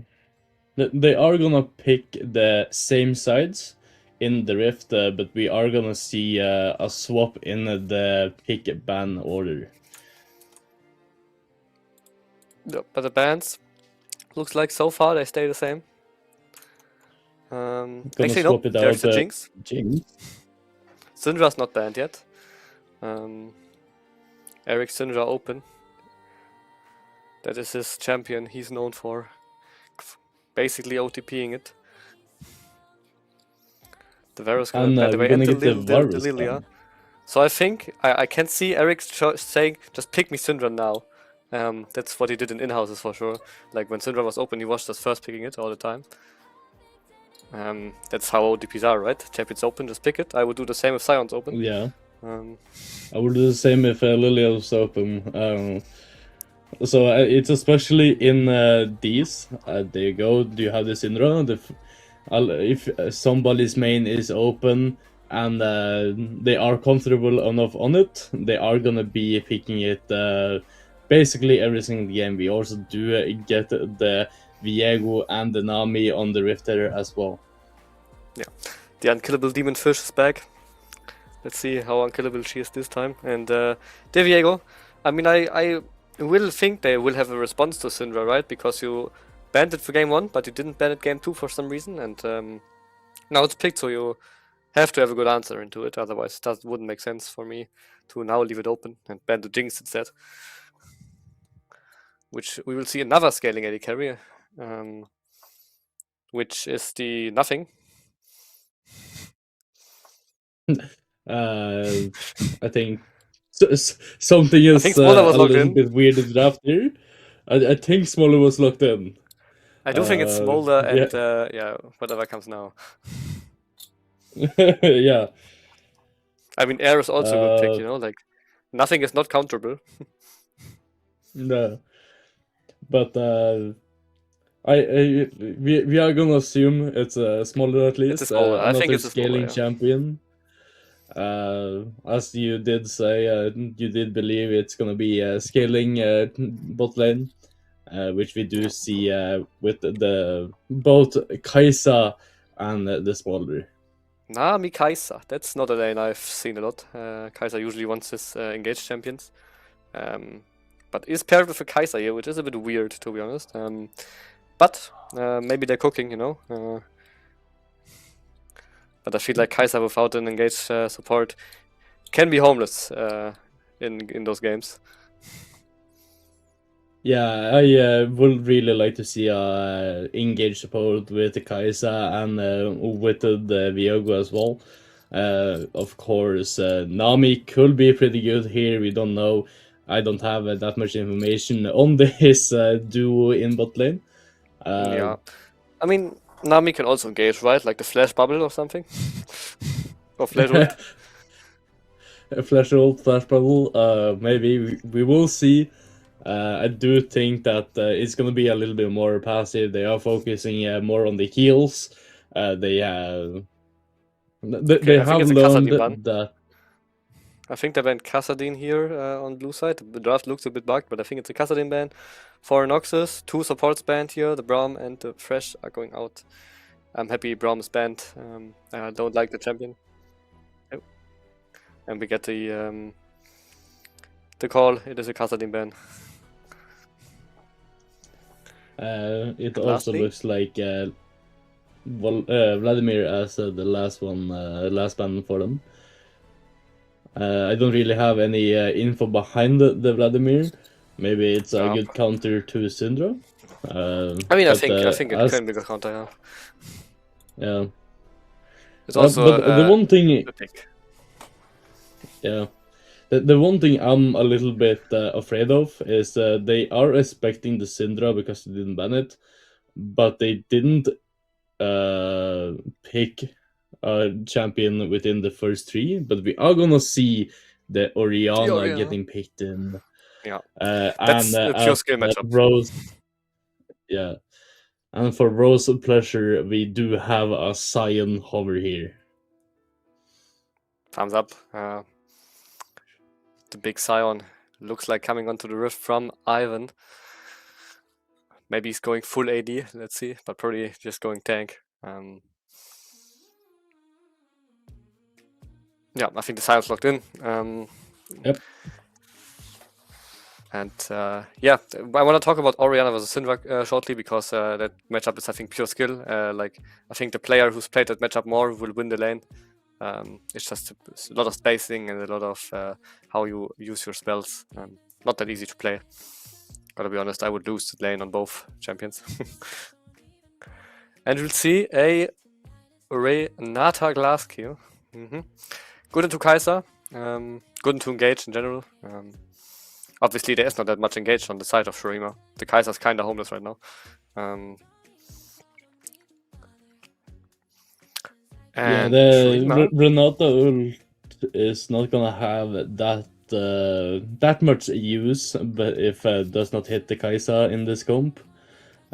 Speaker 2: They are gonna pick the same sides in the Rift, but we are gonna see a swap in the pick ban order.
Speaker 1: But the bans, looks like so far they stay the same.
Speaker 2: Gonna
Speaker 1: Actually, no,
Speaker 2: swap it
Speaker 1: there's
Speaker 2: out.
Speaker 1: the Jinx.
Speaker 2: Jinx.
Speaker 1: Syndra's not banned yet. Eric Syndra open. That is his champion. He's known for basically OTPing it. The Varus gonna
Speaker 2: And
Speaker 1: ban the
Speaker 2: we're
Speaker 1: way, and
Speaker 2: gonna get the
Speaker 1: the
Speaker 2: Varus
Speaker 1: Lilia.
Speaker 2: ban.
Speaker 1: So I think I can see Eric saying, just pick me Syndra now. That's what he did in in-houses for sure. Like when Syndra was open, he was just first picking it all the time. That's how ODPs are, right? Champions open, just pick it. I would do the same if Sion's open.
Speaker 2: Yeah.
Speaker 1: Um,
Speaker 2: I would do the same if Lilia was open. So it's especially in these. There you go. Do you have the Syndra? If somebody's main is open and they are comfortable enough on it, they are gonna be picking it basically every single game. We also do get the Viego and the Nami on the Rift Terror as well.
Speaker 1: the unkillable demon fish is back. Let's see how unkillable she is this time. And De Viego, I mean, I will think they will have a response to Syndra, right? Because you banned it for game 1, but you didn't ban it game 2 for some reason. And now it's picked, so you have to have a good answer into it. Otherwise, that wouldn't make sense for me to now leave it open and ban the Jinx instead. Which we will see another scaling AD carry, which is the nothing.
Speaker 2: I think something is
Speaker 1: think Smaller was
Speaker 2: a
Speaker 1: locked
Speaker 2: little
Speaker 1: in.
Speaker 2: bit weird in the draft here. I think Smaller was locked in.
Speaker 1: I do think it's Smolder and yeah, whatever comes now.
Speaker 2: Yeah.
Speaker 1: I mean, Air is also a good pick, you know, like nothing is not counterable.
Speaker 2: No. But we are gonna assume it's a Smaller at least.
Speaker 1: It's a Smolder. I think
Speaker 2: Another
Speaker 1: it's a Smolder,
Speaker 2: scaling
Speaker 1: yeah.
Speaker 2: champion. As you did say, you did believe it's gonna be scaling bot lane, which we do see with the both Kaisa and the Smolder.
Speaker 1: Nami Kai'Sa. That's not a lane I've seen a lot. Kai'Sa usually wants his engaged champions. But is paired with a Kai'Sa here, which is a bit weird, to be honest. But maybe they're cooking, you know. But I feel like Kai'Sa without an engaged support can be homeless in those games.
Speaker 2: Yeah, I would really like to see a engaged support with the Kaisa and with the Viego as well. Of course, Nami could be pretty good here. We don't know. I don't have that much information on this duo in bot lane.
Speaker 1: Yeah. I mean, Nami can also engage, right? Like the flash bubble or something? Or flash ult?
Speaker 2: Flash ult, flash bubble. Maybe we will see. I do think that it's gonna be a little bit more passive. They are focusing more on the heals. They have learned that.
Speaker 1: I think they banned Kassadin here on blue side. The draft looks a bit bugged, but I think it's a Kassadin ban. 4 Noxus, 2 supports banned here. The Braum and the Fresh are going out. I'm happy Braum is banned. I don't like the champion. Oh. And we get the call. It is a Kassadin ban.
Speaker 2: It also looks like Vladimir as the last ban for them. I don't really have any info behind the Vladimir. Maybe it's a good counter to Syndra.
Speaker 1: I mean, I think it can be a counter.
Speaker 2: Yeah.
Speaker 1: It's also
Speaker 2: but the one thing.
Speaker 1: pick.
Speaker 2: Yeah. The one thing I'm a little bit afraid of is they are expecting the Syndra because they didn't ban it, but they didn't pick a champion within the first 3. But we are gonna see the Orianna getting picked in.
Speaker 1: Yeah, that's
Speaker 2: and
Speaker 1: a pure skill matchup.
Speaker 2: Rose, yeah, and for Rose of Pleasure, we do have a Sion hover here.
Speaker 1: Thumbs up. The big Sion looks like coming onto the rift from Ivan. Maybe he's going full AD, let's see, but probably just going tank. Yeah, I think the Sion's locked in.
Speaker 2: Yep.
Speaker 1: And yeah, I want to talk about Orianna versus Syndra shortly, because that matchup is, I think, pure skill. Like, I think the player who's played that matchup more will win the lane. It's just a lot of spacing and a lot of how you use your spells. Not that easy to play. Gotta be honest, I would lose the lane on both champions. And we'll see a Renata glass kill. Good into Kai'Sa. Good into engage in general. Obviously, there is not that much engaged on the side of Shurima. The Kai'Sa's kinda homeless right now.
Speaker 2: Yeah,
Speaker 1: And
Speaker 2: the
Speaker 1: Shurima,
Speaker 2: Renata ult is not gonna have that much use, but if does not hit the Kai'Sa in this comp.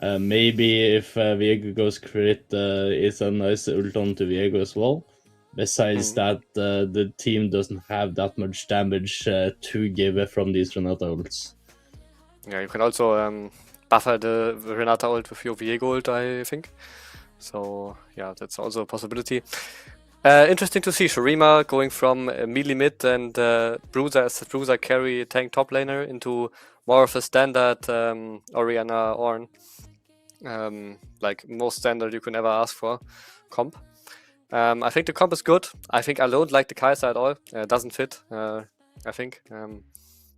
Speaker 2: Maybe if Viego goes crit, it's a nice ult onto Viego as well. Besides that, the team doesn't have that much damage to give from these Renata ults.
Speaker 1: yeah, you can also buffer the Renata ult with your Viego ult, I think. So yeah, that's also a possibility. Interesting to see Shurima going from melee mid and Bruiser as a Bruiser carry tank top laner into more of a standard Orianna Ornn. Like most standard you can ever ask for comp. I think the comp is good. I think I don't like the Kai'Sa at all. Doesn't fit, I think.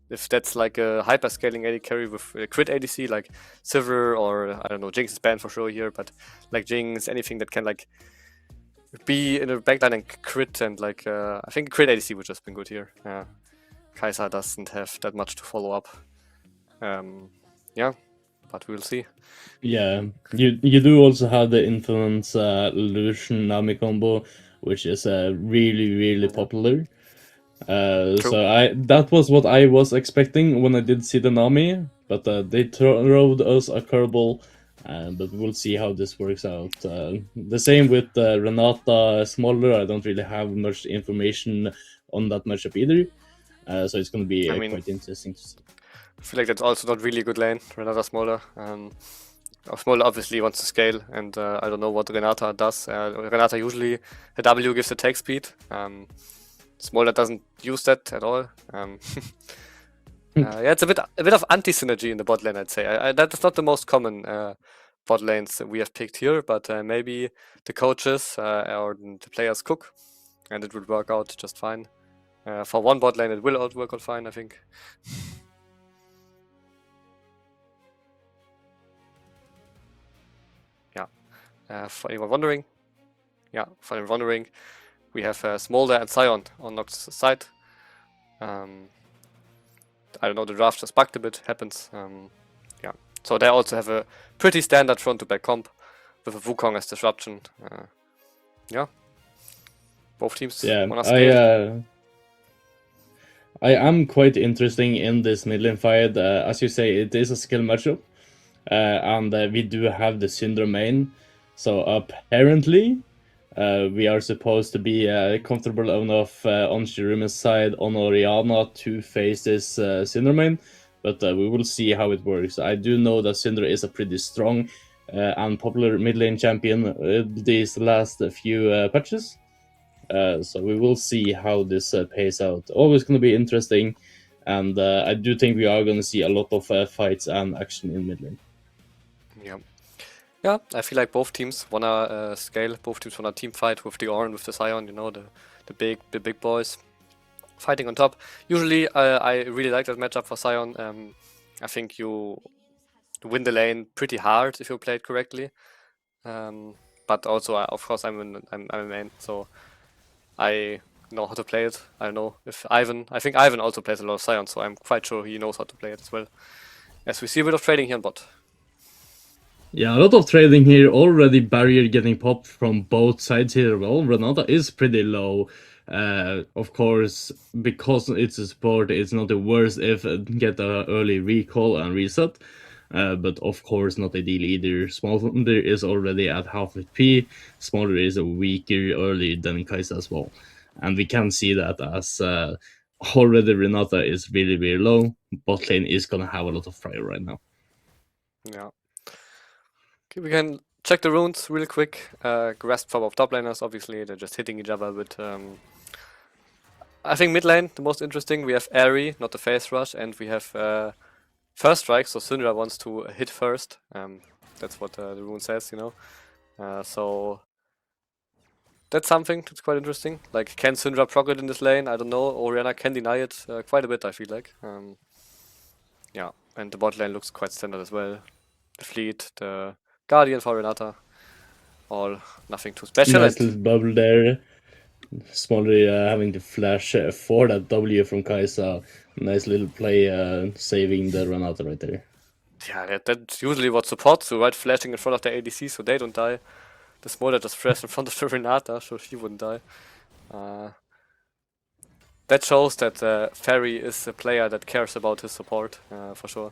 Speaker 1: If that's like a hyper scaling AD carry with a crit ADC like Sivir, or I don't know, Jinx is banned for sure here, but like Jinx, anything that can like be in the backline and crit, and like I think crit ADC would just been good here. Kai'Sa doesn't have that much to follow up. Yeah, but we'll see.
Speaker 2: Yeah, you do also have the Influence Lucian Nami combo, which is really popular. So that was what I was expecting when I did see the Nami, but they throwed us a curveball, but we'll see how this works out. The same with Renata Smaller. I don't really have much information on that matchup either, so it's going to be quite interesting to see.
Speaker 1: I feel like that's also not really a good lane. Renata Smaller. Smaller obviously wants to scale, and I don't know what Renata does. Renata usually, the W gives attack speed. Smaller doesn't use that at all. Yeah, it's a bit of anti-synergy in the bot lane, I'd say. That is not the most common bot lanes we have picked here, but maybe the coaches or the players cook, and it would work out just fine. For one bot lane, it will work out fine, I think. Yeah. For anyone wondering, we have Smolder and Sion on Nox's side. I don't know, the draft just bugged a bit, happens. Yeah, so they also have a pretty standard front to back comp with a Wukong as disruption. Yeah, both teams wanna scale.
Speaker 2: I am quite interested in this mid lane fight. As you say, it is a skill matchup, and we do have the Syndra main. So apparently, we are supposed to be comfortable enough on Shurimans' side on Orianna to face this Syndra main, but we will see how it works. I do know that Syndra is a pretty strong and popular mid lane champion these last few patches. So we will see how this pays out. Always going to be interesting, and I do think we are going to see a lot of fights and action in mid lane.
Speaker 1: Yeah, I feel like both teams wanna scale. Both teams wanna team fight with the Ornn, with the Sion. You know, the big boys fighting on top. Usually, I really like that matchup for Sion. I think you win the lane pretty hard if you play it correctly. But also, of course, I'm a main, so I know how to play it. I don't know if I think Ivan also plays a lot of Sion, so I'm quite sure he knows how to play it as well. As we see a bit of trading here on bot.
Speaker 2: Yeah, a lot of trading here. Already barrier getting popped from both sides here. Well, Renata is pretty low. Of course, because it's a support, it's not the worst if get a early recall and reset. But of course, not ideal either. Smaller is already at half HP. Smaller is a weaker early than Kai'Sa as well. And we can see that as already Renata is really low. Bot lane is gonna have a lot of fire right now.
Speaker 1: Yeah. Okay, we can check the runes real quick. Grasp for both top laners, obviously, they're just hitting each other with... I think mid lane, the most interesting, we have Airy, not the Phase Rush, and we have first strike, so Syndra wants to hit first. That's what the rune says, you know. So that's something that's quite interesting. Like, can Syndra proc it in this lane? I don't know. Orianna can deny it quite a bit, I feel like. Yeah, and the bot lane looks quite standard as well. The fleet, the Guardian for Renata, all nothing too special.
Speaker 2: Nice
Speaker 1: And
Speaker 2: little bubble there. Smolder having to flash for that W from Kaisa. Nice little play saving the Renata right there.
Speaker 1: yeah, that's usually what supports do, right? Flashing in front of the ADC so they don't die. The Smolder just flashed in front of the Renata so she wouldn't die. That shows that Ferry is a player that cares about his support, for sure.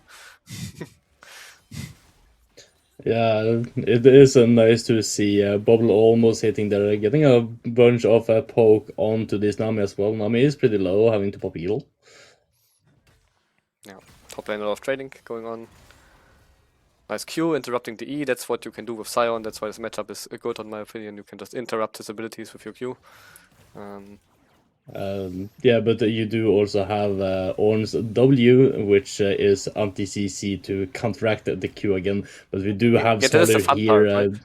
Speaker 2: Yeah, it is nice to see Bubble almost hitting there, getting a bunch of poke onto this Nami as well. Nami is pretty low, having to pop heal.
Speaker 1: Yeah, top lane a lot of trading going on. Nice Q, interrupting the E, that's what you can do with Sion, that's why this matchup is good in my opinion. You can just interrupt his abilities with your Q.
Speaker 2: Yeah, but you do also have Ornn's W, which is anti-CC to counteract the Q again. But we do have
Speaker 1: Yeah, that is the
Speaker 2: Smolder
Speaker 1: fun
Speaker 2: here.
Speaker 1: part, right?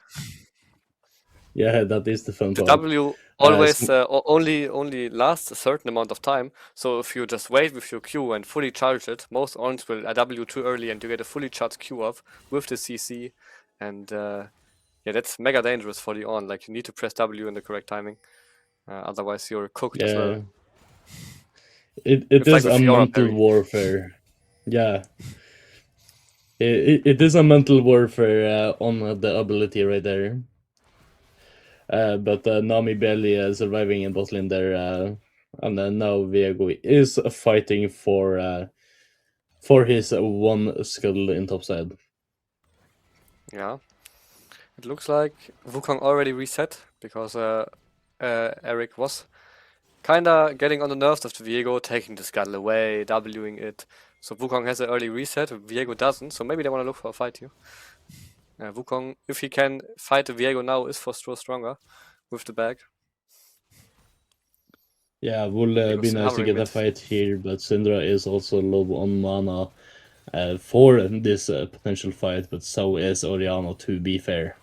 Speaker 2: Yeah, that is the fun
Speaker 1: The
Speaker 2: part.
Speaker 1: W always only lasts a certain amount of time, so if you just wait with your Q and fully charge it, most Orns will W too early and you get a fully charged Q off with the CC, and yeah, that's mega dangerous for the Orn. Like, you need to press W in the correct timing, otherwise you're cooked as well.
Speaker 2: It
Speaker 1: It's
Speaker 2: is
Speaker 1: like with
Speaker 2: a
Speaker 1: Fiora
Speaker 2: mental
Speaker 1: parry.
Speaker 2: warfare. Yeah. It is a mental warfare on the ability right there. But Nami barely surviving in bot lane there. And then now Viego is fighting for his one skull in topside.
Speaker 1: Yeah. It looks like Wukong already reset, because Eric was kinda getting on the nerves of the Viego, taking the scuttle away, Wing it. So Wukong has an early reset, Viego doesn't, so maybe they want to look for a fight here. Wukong, if he can fight the Viego now, is for sure stronger with the bag.
Speaker 2: Yeah, will be
Speaker 1: Viego's
Speaker 2: nice to
Speaker 1: hovering
Speaker 2: get a
Speaker 1: mid.
Speaker 2: fight here, but Syndra is also low on mana for this potential fight, but so is Orianna, to be fair.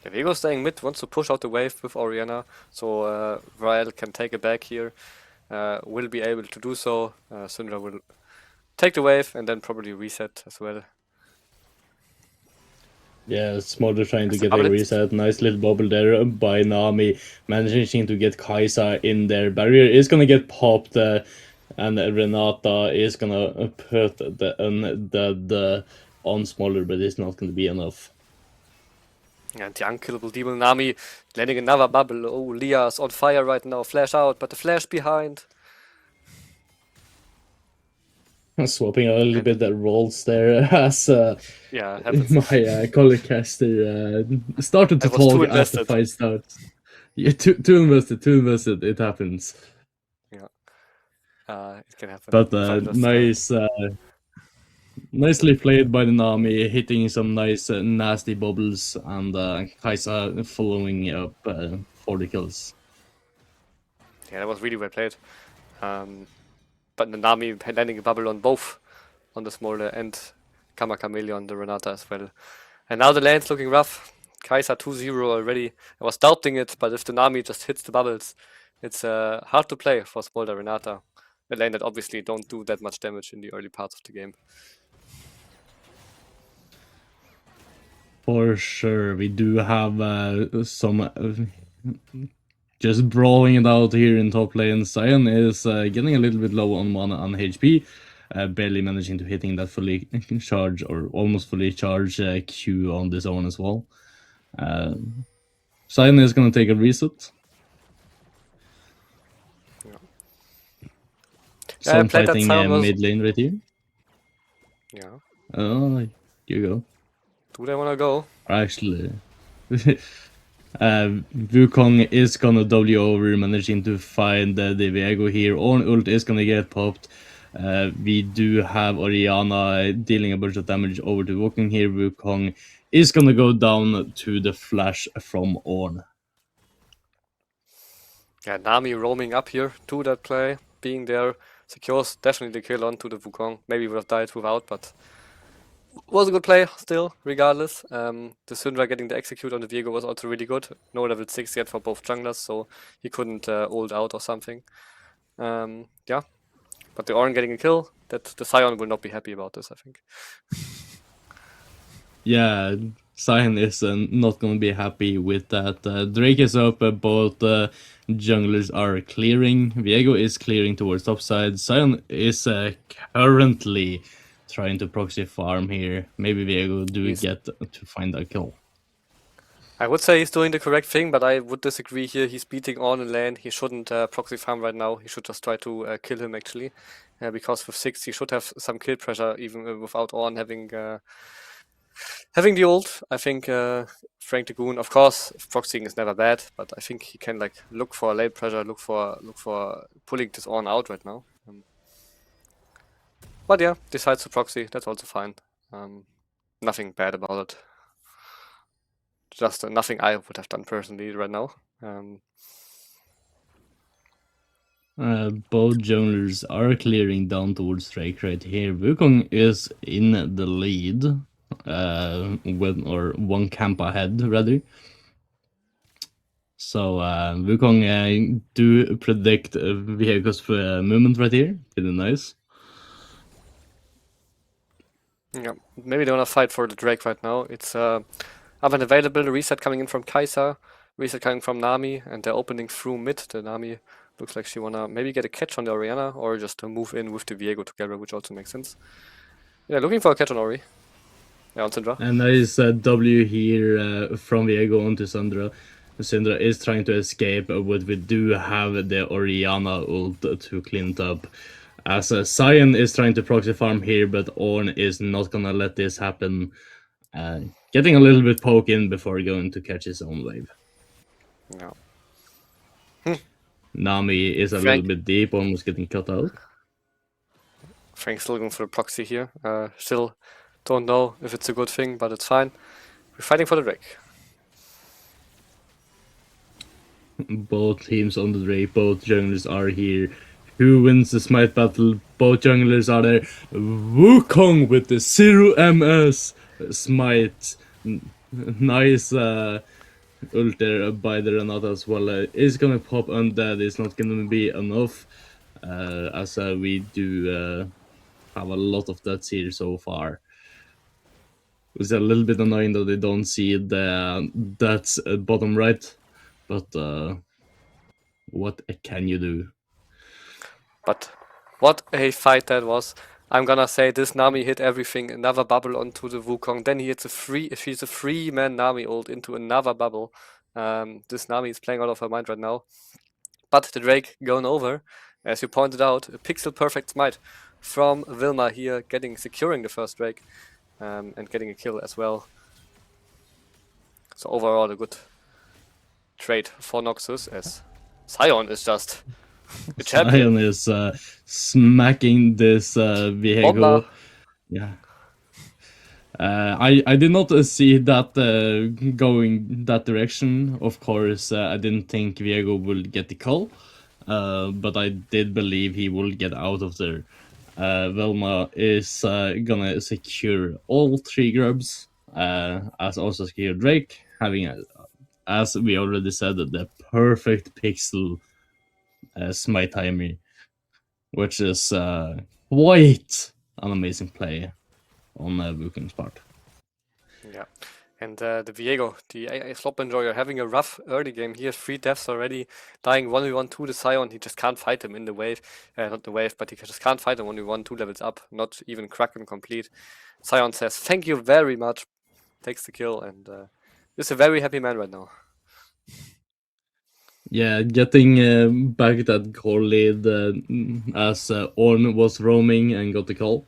Speaker 1: Yeah, Viego staying mid, wants to push out the wave with Orianna, so Ryle can take it back here. Will be able to do so. Syndra will take the wave and then probably reset as well.
Speaker 2: Yeah, Smolder trying to
Speaker 1: That's the
Speaker 2: get a
Speaker 1: bubble hit.
Speaker 2: reset. Nice little bubble there by Nami, managing to get Kaisa in there. Barrier is gonna get popped, and Renata is gonna put the on Smolder, but it's not gonna be enough.
Speaker 1: And the unkillable demon Nami landing another bubble. Oh, Leah's on fire right now. Flash out, but the flash behind.
Speaker 2: Swapping a little bit that rolls there as
Speaker 1: Yeah, happens.
Speaker 2: my colleague caster started to
Speaker 1: I was too
Speaker 2: talk as the
Speaker 1: invested.
Speaker 2: fight starts. Yeah, too invested. It happens.
Speaker 1: Yeah, it can happen.
Speaker 2: But
Speaker 1: If I just,
Speaker 2: nice, nicely played by the Nami, hitting some nice nasty bubbles, and Kaisa following up for the kills.
Speaker 1: yeah, that was really well played. But the Nami landing a bubble on both, on the Smolder and Kama Chameleon, the Renata as well. And now the lane's looking rough. Kaisa 2-0 already. I was doubting it, but if the Nami just hits the bubbles, it's hard to play for Smolder Renata. A lane that obviously don't do that much damage in the early parts of the game.
Speaker 2: For sure, we do have some just brawling it out here in top lane. Sion is getting a little bit low on mana and HP, barely managing to hitting that fully charge or almost fully charged Q on this one as well. Sion is gonna take a reset. Some
Speaker 1: played that
Speaker 2: fighting
Speaker 1: Sion was...
Speaker 2: mid lane right here.
Speaker 1: Yeah.
Speaker 2: Oh, you go.
Speaker 1: Do they want to go?
Speaker 2: Actually, Wukong is gonna W over, managing to find the Viego here. Ornn ult is gonna get popped. We do have Orianna dealing a bunch of damage over to Wukong here. Wukong is gonna go down to the flash from Ornn.
Speaker 1: Yeah, Nami roaming up here to that play, being there, secures definitely the kill onto the Wukong. Maybe would have died without, but was a good play still, regardless. The Syndra getting the execute on the Viego was also really good. No level 6 yet for both junglers, so he couldn't ult out or something. Yeah, but the Ornn getting a kill, that the Sion will not be happy about this, I think.
Speaker 2: Yeah, Sion is not gonna be happy with that. Drake is up, both junglers are clearing. Viego is clearing towards topside. Sion is currently trying to proxy farm here. Maybe Viego do
Speaker 1: He's-
Speaker 2: get to find a kill.
Speaker 1: I would say he's doing the correct thing, but I would disagree here. He's beating Ornn in lane. He shouldn't proxy farm right now. He should just try to kill him, actually. Because with 6, he should have some kill pressure, even without Ornn having the ult. I think Frank the Goon, of course, proxying is never bad, but I think he can like look for lane pressure, look for pulling this Ornn out right now. But yeah, decides to proxy. That's also fine. Nothing bad about it. Just nothing I would have done personally right now.
Speaker 2: Both junglers are clearing down towards Drake right here. Wukong is in the lead, or one camp ahead rather. So Wukong do predict Viego's movement right here. Pretty nice.
Speaker 1: Yeah, maybe they wanna fight for the Drake right now. It's Oven available, reset coming in from Kai'Sa, reset coming from Nami, and they're opening through mid. The Nami looks like she wanna maybe get a catch on the Orianna or just move in with the Viego together, which also makes sense. Yeah, looking for a catch on Ori. Yeah, on Syndra.
Speaker 2: And nice W here from Viego onto Syndra. Syndra is trying to escape, but we do have the Orianna ult to clean it up. As Sion is trying to proxy farm here, but Ornn is not gonna let this happen. Getting a little bit poke in before going to catch his own wave.
Speaker 1: Yeah.
Speaker 2: Nami is a
Speaker 1: Frank.
Speaker 2: little bit deep, almost getting cut out.
Speaker 1: Frank's still going for the proxy here. Still don't know if it's a good thing, but it's fine. We're fighting for the Drake.
Speaker 2: Both teams on the Drake, both junglers are here. Who wins the smite battle? Both junglers are there. Wukong with the 0 MS smite. Nice ult there by the Renata as well. Is gonna pop undead. It's not gonna be enough. As we do have a lot of deaths here so far. It's a little bit annoying that they don't see the deaths at bottom right. But what can you do?
Speaker 1: But what a fight that was. I'm gonna say this Nami hit everything, another bubble onto the Wukong. Then he hits she's a 3-man Nami ult into another bubble. This Nami is playing out of her mind right now. But the Drake going over, as you pointed out, a pixel perfect smite from Vilma here, securing the first Drake, and getting a kill as well. So overall a good trade for Noxus, as Sion is just a champion.
Speaker 2: Sion is smacking this Viego.
Speaker 1: Bomba.
Speaker 2: Yeah. I did not see that going that direction. Of course, I didn't think Viego would get the call, but I did believe he will get out of there. Velma is gonna secure all 3 grubs, as also secure Drake, having, as we already said, the perfect pixel smite timer, which is quite an amazing play on Wukong's part.
Speaker 1: Yeah, and the Viego, the AI Slop Enjoyer, having a rough early game. He has 3 deaths already, dying 1v1 to the Sion. He just can't fight him in the wave. Not the wave, but he just can't fight him 1v1 2 levels up, not even Kraken complete. Sion says, thank you very much, takes the kill, and is a very happy man right now.
Speaker 2: Yeah, getting back that core lead as Ornn was roaming and got the call.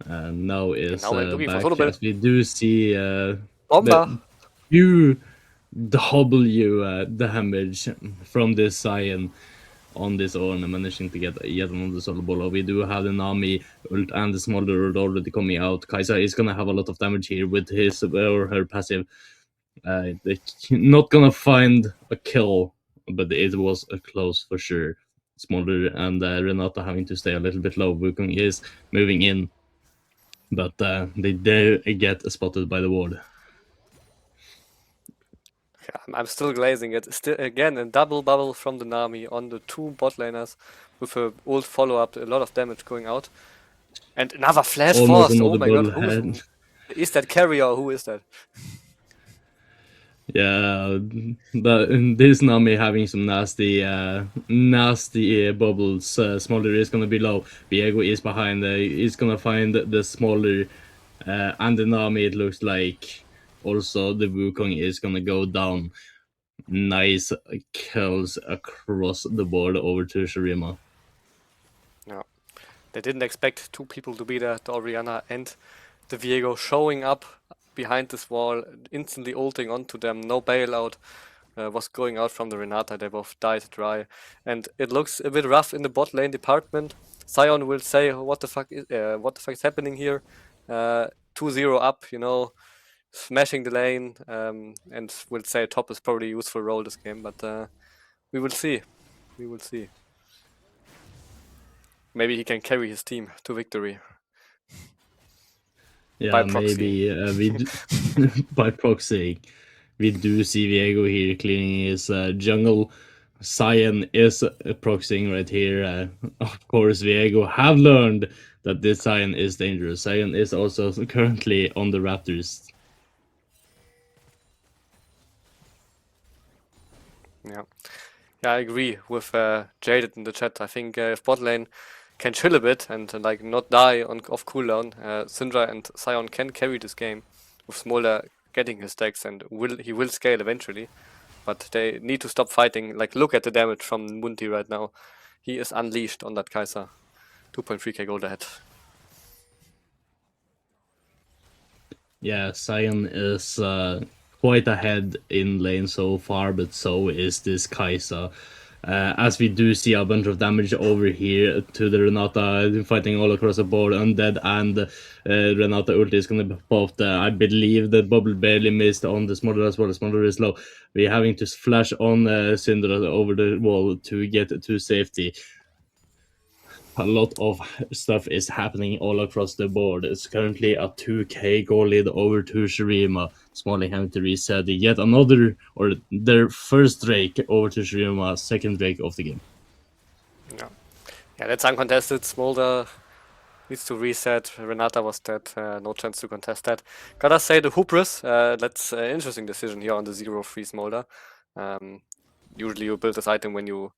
Speaker 2: And now is
Speaker 1: now we're looking for
Speaker 2: back,
Speaker 1: Solo
Speaker 2: as we do see
Speaker 1: Bomba!
Speaker 2: the few W damage from this Sion on this Ornn, managing to get yet another solo bolo. We do have the Nami ult and the Smolder ult already coming out. Kai'Sa is gonna have a lot of damage here with his or her passive. They're not gonna find a kill, but it was a close for sure. Smolder and Renata having to stay a little bit low. Wukong is moving in, but they do get spotted by the ward.
Speaker 1: Yeah, I'm still glazing it. Still, again, a double bubble from the Nami on the two bot laners with a ult follow-up, a lot of damage going out. And another flash
Speaker 2: Almost
Speaker 1: force. Oh
Speaker 2: another
Speaker 1: my god,
Speaker 2: bullhead.
Speaker 1: is that carrier or who is that?
Speaker 2: Yeah, this Nami having some nasty bubbles. Smolder is gonna be low. Viego is behind. He's gonna find the Smolder and the Nami. It looks like also the Wukong is gonna go down. Nice kills across the board over to Shurima.
Speaker 1: Yeah. They didn't expect two people to be there, the Oriana and the Viego showing up behind this wall, instantly ulting onto them, no bailout. Was going out from the Renata, they both died dry. And it looks a bit rough in the bot lane department. Sion will say, what the fuck is happening here? 2-0 up, smashing the lane, and will say top is probably a useful role this game, but we will see. We will see. Maybe he can carry his team to victory.
Speaker 2: Yeah,
Speaker 1: by proxy.
Speaker 2: maybe by proxy. We do see Viego here cleaning his jungle. Sion is proxying right here. Of course, Viego have learned that this Sion is dangerous. Sion is also currently on the Raptors.
Speaker 1: Yeah, I agree with Jaded in the chat. I think if bot lane can chill a bit and like not die off cooldown, Syndra and Sion can carry this game with Smolder getting his stacks, and he will scale eventually. But they need to stop fighting. Like, look at the damage from Munti right now. He is unleashed on that Kai'Sa. 2.3k gold ahead.
Speaker 2: Yeah, Sion is quite ahead in lane so far, but so is this Kai'Sa. As we do see a bunch of damage over here to the Renata fighting all across the board, Undead and Renata ulti is gonna be popped. I believe the bubble barely missed on the Smolder as well. The Smolder is low. We're having to flash on Syndra over the wall to get to safety. A lot of stuff is happening all across the board. It's currently a 2k goal lead over to Shurima. Smalling having to reset yet another, or their first Drake over to Shurima, second Drake of the game.
Speaker 1: Yeah, that's uncontested. Smolder needs to reset. Renata was dead. No chance to contest that. Gotta say the Hubris. That's an interesting decision here on the 0-3 Smolder. Usually you build this item when you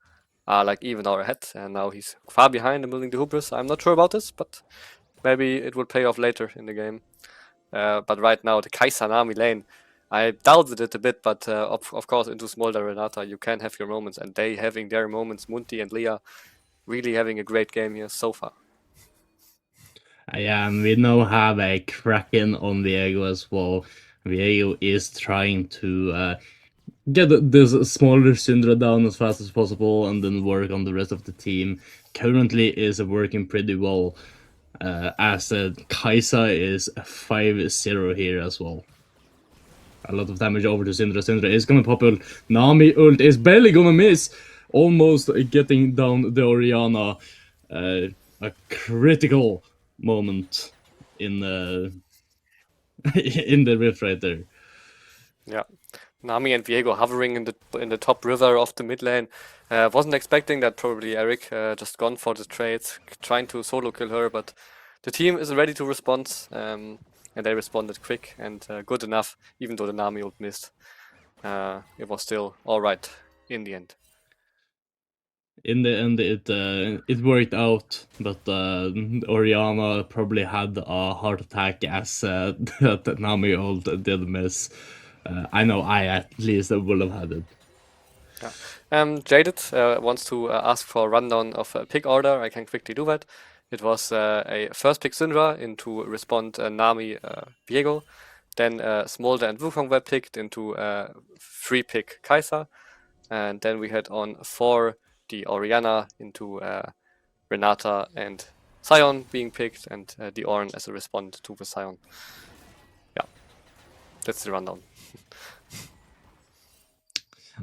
Speaker 1: are like even or ahead, and now he's far behind and building the Hubris. I'm not sure about this, but maybe it will pay off later in the game. But right now, the Kai'Sa Nami lane, I doubted it a bit, but of course, into Smolder Renata, you can have your moments, and they having their moments. Munti and Leah really having a great game here so far.
Speaker 2: Yeah, and we now have a Kraken on Viego as well. Viego is trying to get this smaller Syndra down as fast as possible and then work on the rest of the team. Currently is working pretty well. As Kai'Sa is 5-0 here as well. A lot of damage over to Syndra. Syndra is gonna pop ult. Nami ult is barely gonna miss. Almost getting down the Oriana. A critical moment in the in the rift right there.
Speaker 1: Yeah, Nami and Viego hovering in the top river of the mid lane. Wasn't expecting that. Probably Eric just gone for the trades, trying to solo kill her, but the team is ready to respond, and they responded quick and good enough. Even though the Nami ult missed, it was still all right in the end.
Speaker 2: In the end, it worked out, but Oriana probably had a heart attack as that Nami ult did miss. I know I at least would have had it.
Speaker 1: Yeah. Jaded wants to ask for a rundown of a pick order. I can quickly do that. It was a first pick Syndra into respond Nami Viego. Then Smolder and Wukong were picked into free pick Kai'Sa. And then we had on 4 the Oriana into Renata and Sion being picked, and the Ornn as a respond to the Sion. Yeah, that's the rundown.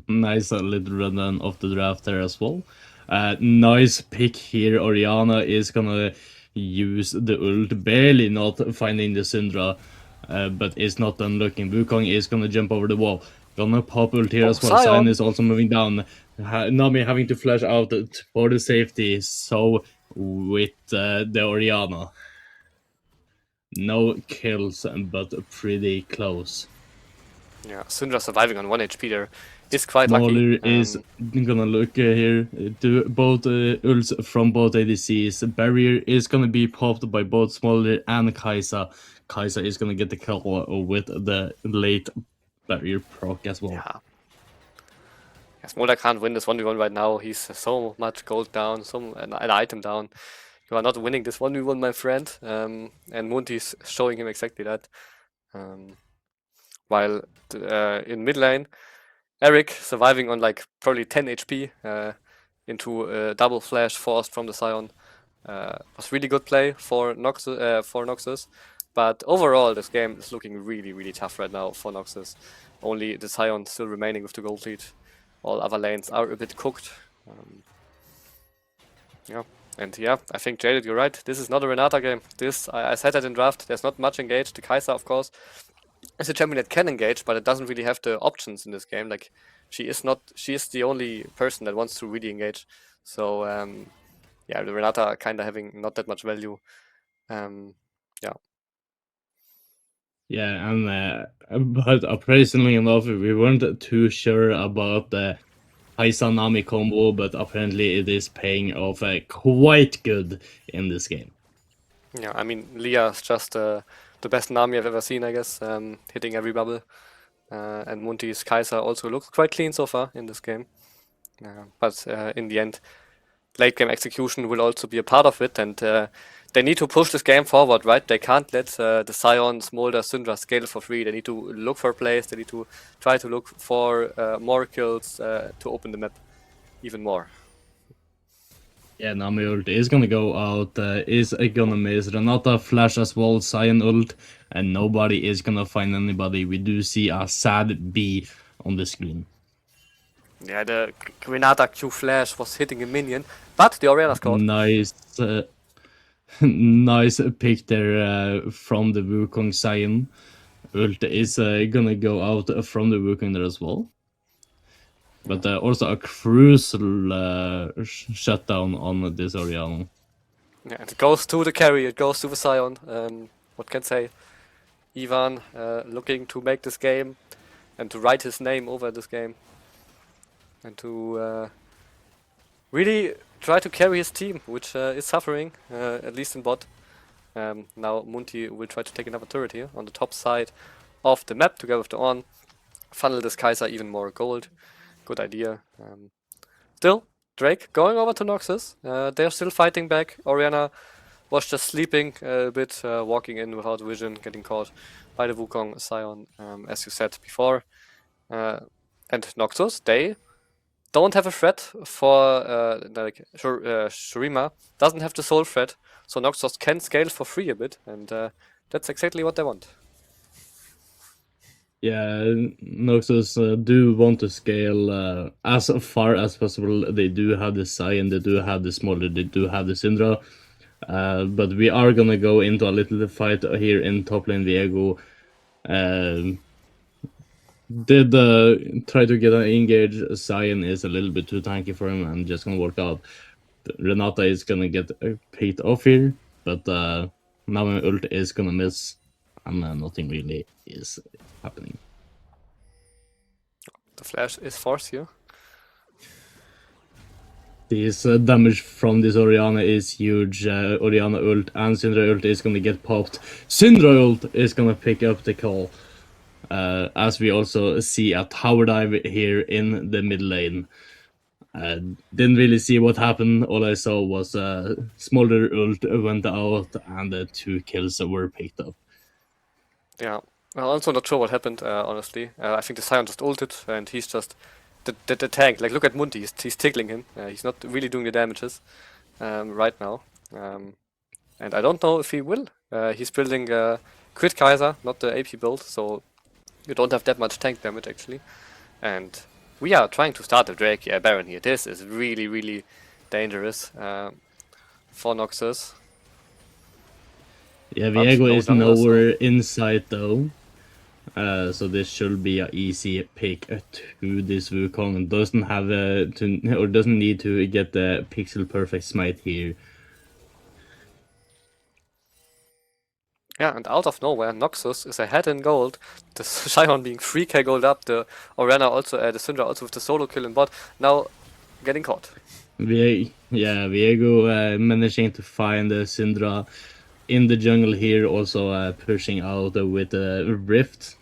Speaker 2: Nice little rundown of the draft there as well. Nice pick here. Oriana is gonna use the ult, barely not finding the Syndra, but is not done looking. Wukong is gonna jump over the wall. Gonna pop ult here
Speaker 1: Oh,
Speaker 2: as well.
Speaker 1: Sion!
Speaker 2: Sion is also moving down. Nami having to flash out for the safety. So with the Oriana. No kills, but pretty close.
Speaker 1: Yeah, Syndra surviving on 1 HP there is quite
Speaker 2: Smaller
Speaker 1: lucky.
Speaker 2: is gonna look here to both ults from both ADCs. Barrier is gonna be popped by both Smaller and Kai'Sa. Kai'Sa is gonna get the kill with the late barrier proc as well.
Speaker 1: Yeah. Smolder can't win this 1v1 right now. He's so much gold down, an item down. You are not winning this 1v1, my friend. And Munti's showing him exactly that. While in mid lane, Eric surviving on like probably 10 HP into a double flash forced from the Sion. Was really good play for Noxus. But overall, this game is looking really, really tough right now for Noxus. Only the Sion still remaining with the gold lead. All other lanes are a bit cooked. Yeah, and yeah, I think Jaded, you're right. This is not a Renata game. I said that in draft. There's not much engaged. The Kai'Sa, of course, is a champion that can engage, but it doesn't really have the options in this game. Like, she is the only person that wants to really engage. So yeah, the Renata kind of having not that much value. Yeah.
Speaker 2: Yeah, and but appraisingly enough, we weren't too sure about the Kai'Sa Nami combo, but apparently it is paying off quite good in this game.
Speaker 1: Yeah, I mean, Leah's just the best Nami I've ever seen, I guess, hitting every bubble. And Munti's Kai'Sa also looks quite clean so far in this game. But in the end, late game execution will also be a part of it, and they need to push this game forward, right? They can't let the Sion, Smolder, Syndra scale for free. They need to look for plays, they need to try to look for more kills to open the map even more.
Speaker 2: Yeah, Nami ult is gonna go out, is gonna miss. Renata flash as well, Sion ult, and nobody is gonna find anybody. We do see a sad B on the screen.
Speaker 1: Yeah, the Renata Q flash was hitting a minion, but the Oriana scored.
Speaker 2: Nice, nice pick there from the Wukong Sion. Ult is gonna go out from the Wukong there as well. But also a crucial shutdown on this Oriana.
Speaker 1: Yeah, and it goes to the carry, it goes to the Sion. What can I say? Ivan looking to make this game and to write his name over this game. And to really try to carry his team, which is suffering, at least in bot. Now Munti will try to take another turret here on the top side of the map together with the On. Funnel this Kai'Sa even more gold. Good idea. Still, Drake going over to Noxus. They're still fighting back. Oriana was just sleeping a bit, walking in without vision, getting caught by the Wukong Sion, as you said before. And Noxus, they don't have a threat for Shurima doesn't have the soul threat, so Noxus can scale for free a bit, and that's exactly what they want.
Speaker 2: Yeah, Noxus do want to scale as far as possible. They do have the Sion, they do have the Smaller, they do have the Syndra. But we are gonna go into a little fight here in top lane. Viego did try to get an engage. Sion is a little bit too tanky for him and just gonna work out. Renata is gonna get picked off here, but now my ult is gonna miss, and nothing really is happening.
Speaker 1: The flash is forced here.
Speaker 2: This damage from this Oriana is huge. Oriana ult and Syndra ult is gonna get popped. Syndra ult is gonna pick up the call. As we also see a tower dive here in the mid lane. Didn't really see what happened. All I saw was Smolder ult went out and the 2 kills were picked up.
Speaker 1: Yeah, I'm also not sure what happened, honestly. I think the Sion just ulted, and he's just the tank. Like, look at Munti, he's tickling him. He's not really doing the damages right now. And I don't know if he will. He's building Crit Kai'Sa, not the AP build, so you don't have that much tank damage, actually. And we are trying to start the Drake Baron here. This is really, really dangerous for Noxus.
Speaker 2: Yeah,
Speaker 1: But
Speaker 2: Viego
Speaker 1: no
Speaker 2: is
Speaker 1: jungler, so
Speaker 2: nowhere in sight though. So this should be an easy pick to this Wukong. Doesn't have doesn't need to get the pixel perfect smite here.
Speaker 1: yeah, and out of nowhere, Noxus is ahead in gold. The Shion being 3k gold up. The Orianna also, the Syndra also with the solo kill in bot. Now getting caught.
Speaker 2: Viego managing to find Syndra in the jungle here, also pushing out with the Rift,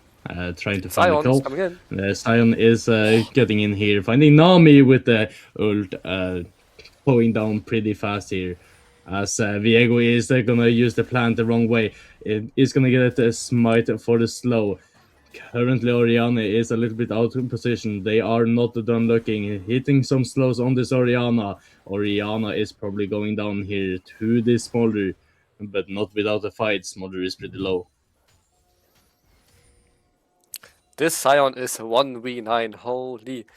Speaker 2: trying to find the
Speaker 1: Sion is
Speaker 2: kill.
Speaker 1: coming in.
Speaker 2: Sion is getting in here, finding Nami with the ult, going down pretty fast here. As Viego is gonna use the plant the wrong way. It is gonna get a smite for the slow. Currently, Oriana is a little bit out of position. They are not done looking. Hitting some slows on this Oriana. Oriana is probably going down here to this Smolder, but not without a fight. Smolder is pretty low.
Speaker 1: This Sion is 1v9. Holy.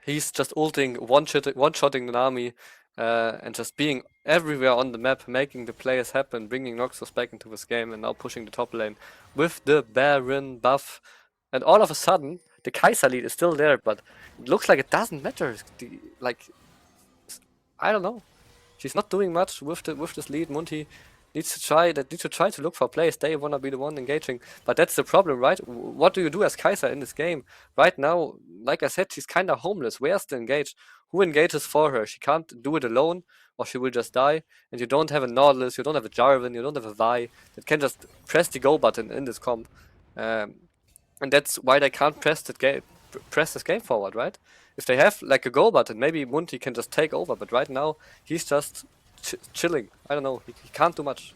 Speaker 1: He's just ulting, one-shotting the Nami, and just being everywhere on the map, making the plays happen, bringing Noxus back into this game, and now pushing the top lane with the Baron buff. And all of a sudden, the Kai'Sa lead is still there, but it looks like it doesn't matter. I don't know. She's not doing much with this lead. Munti needs to try to look for plays. They wanna be the one engaging, but that's the problem, right? What do you do as Kai'Sa in this game? Right now, like I said, she's kind of homeless. Where's the engage? Who engages for her? She can't do it alone, or she will just die. And you don't have a Nautilus, you don't have a Jarvan, you don't have a Vi that can just press the go button in this comp. And that's why they can't press this game forward, right? If they have like a go button, maybe Munti can just take over. But right now, he's just chilling. I don't know. He can't do much.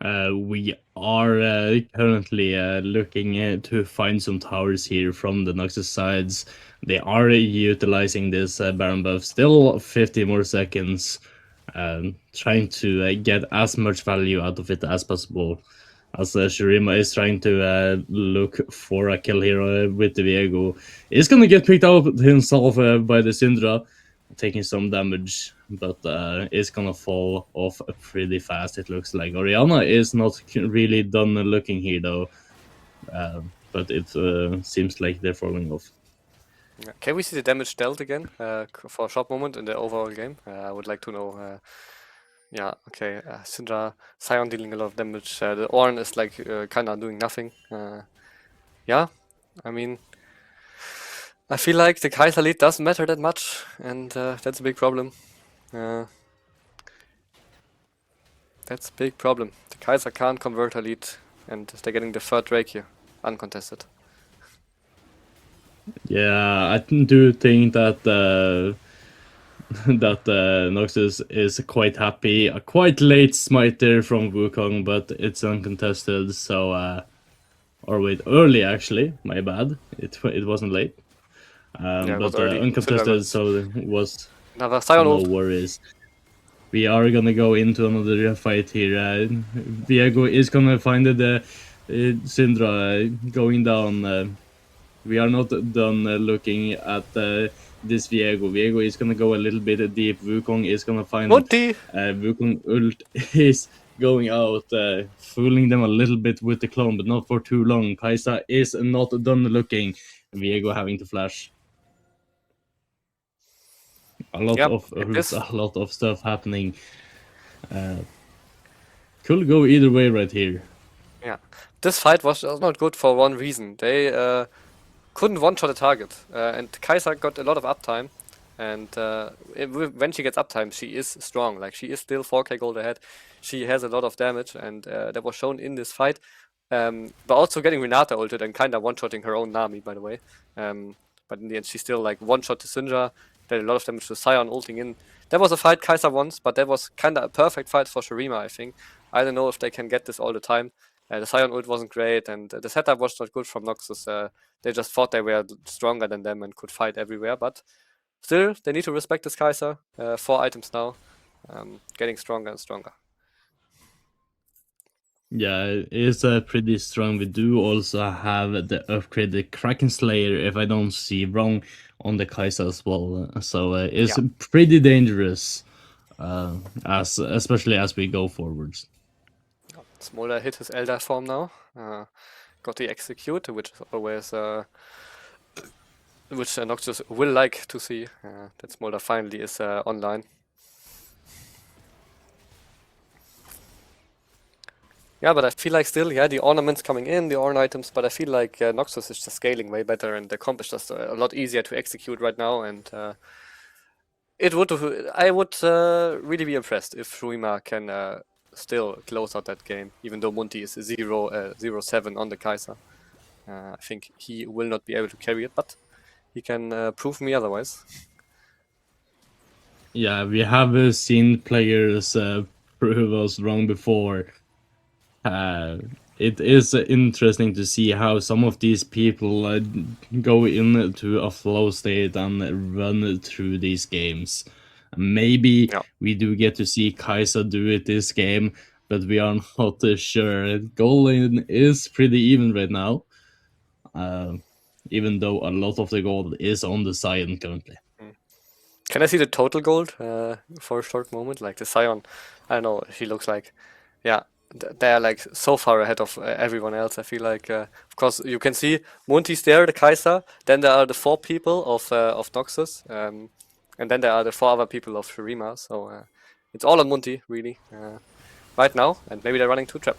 Speaker 2: We are currently looking to find some towers here from the Noxus sides. They are utilizing this Baron buff. Still 50 more seconds. Trying to get as much value out of it as possible. As Shurima is trying to look for a kill here with the Viego. He's gonna get picked out himself by the Syndra, taking some damage, but is gonna fall off pretty fast. It looks like Oriana is not really done looking here though, but it seems like they're falling off.
Speaker 1: Can we see the damage dealt again for a short moment in the overall game? I would like to know. Yeah, okay. Syndra, Sion dealing a lot of damage. The Ornn is like kind of doing nothing. Yeah, I mean, I feel like the Kai'Sa lead doesn't matter that much, and that's a big problem. That's a big problem. The Kai'Sa can't convert a lead, and they're getting the third Drake here, uncontested.
Speaker 2: Yeah, I do think that that Noxus is quite happy. A quite late smiter from Wukong, but it's uncontested. So, or wait, early actually. My bad. It wasn't late.
Speaker 1: Yeah, it was
Speaker 2: But
Speaker 1: early.
Speaker 2: uncontested, so it was
Speaker 1: Another Sion
Speaker 2: no
Speaker 1: ult.
Speaker 2: worries. We are gonna go into another fight here. Viego is gonna find the Syndra going down. We are not done looking at this Viego. Viego is gonna go a little bit deep. Wukong is gonna find
Speaker 1: Munti!
Speaker 2: Wukong ult is going out, fooling them a little bit with the clone, but not for too long. Kai'Sa is not done looking. Viego having to flash. A lot
Speaker 1: Yep,
Speaker 2: of
Speaker 1: it
Speaker 2: ults,
Speaker 1: is.
Speaker 2: a lot of stuff happening. Could go either way right here.
Speaker 1: Yeah. This fight was not good for one reason. They couldn't one-shot a target, and Kai'Sa got a lot of uptime. And when she gets uptime, she is strong. Like, she is still 4k gold ahead. She has a lot of damage, and that was shown in this fight. But also getting Renata ulted and kind of one-shotting her own Nami, by the way. But in the end, she still like one-shot to Syndra, did a lot of damage to Sion ulting in. That was a fight Kai'Sa wants, but that was kind of a perfect fight for Shurima, I think. I don't know if they can get this all the time. The Sion ult wasn't great, and the setup was not good from Noxus. They just thought they were stronger than them and could fight everywhere, but still, they need to respect this Kai'Sa. 4 items now, getting stronger and stronger.
Speaker 2: Yeah, it's pretty strong. We do also have the upgraded Kraken Slayer, if I don't see wrong, on the Kai'Sa as well. So it's
Speaker 1: Yeah,
Speaker 2: pretty dangerous, as especially as we go forwards.
Speaker 1: Smolder hit his Elder form now. Got the execute, which is always which Noxus will like to see. That Smolder finally is online. Yeah, but I feel like still, yeah, the ornaments coming in, the orn items, but I feel like Noxus is just scaling way better, and the comp is just a lot easier to execute right now, and it would, I would really be impressed if Shuima can still close out that game, even though Munti is 0-7 on the Kai'Sa. I think he will not be able to carry it, but he can prove me otherwise.
Speaker 2: Yeah, we have seen players prove us wrong before. Uh, it is interesting to see how some of these people go into a flow state and run through these games. Maybe
Speaker 1: Yeah.
Speaker 2: we do get to see Kaisa do it this game, but we are not sure. Goal line is pretty even right now, uh, even though a lot of the gold is on the side currently.
Speaker 1: Can I see the total gold for a short moment? Like the Scion, I don't know, he looks like, yeah, they're like so far ahead of everyone else. I feel like, of course, you can see Munti's there, the Kai'Sa, then there are the 4 people of Noxus, and then there are the 4 other people of Shurima. So it's all on Munti, really, right now, and maybe they're running 2 trap.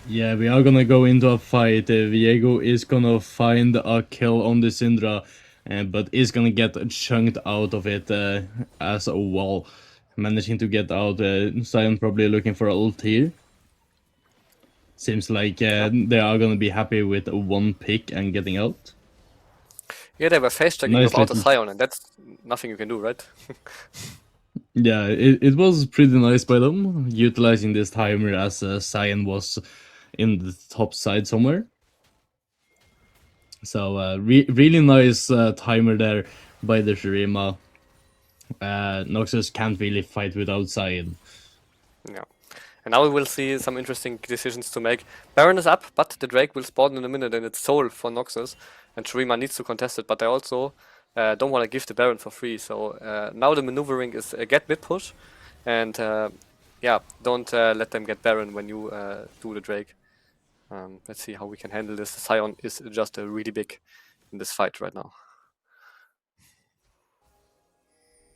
Speaker 2: Yeah, we are gonna go into a fight. Viego is gonna find a kill on the Syndra, but is gonna get chunked out of it as well. Managing to get out. Sion probably looking for a ult here. Seems like
Speaker 1: Yeah,
Speaker 2: they are gonna be happy with one pick and getting out.
Speaker 1: yeah, they were face checking
Speaker 2: Nice
Speaker 1: without a
Speaker 2: little.
Speaker 1: Scion, and that's nothing you can do, right?
Speaker 2: Yeah, it was pretty nice by them, utilizing this timer as Sion was in the top side somewhere. So really nice timer there by the Shurima. Noxus can't really fight without Sion.
Speaker 1: Yeah. And now we will see some interesting decisions to make. Baron is up, but the Drake will spawn in a minute and it's soul for Noxus. And Shurima needs to contest it, but they also don't want to give the Baron for free. So now the maneuvering is get mid push. And yeah, don't let them get Baron when you do the Drake. Let's see how we can handle this. Sion is just really big in this fight right now.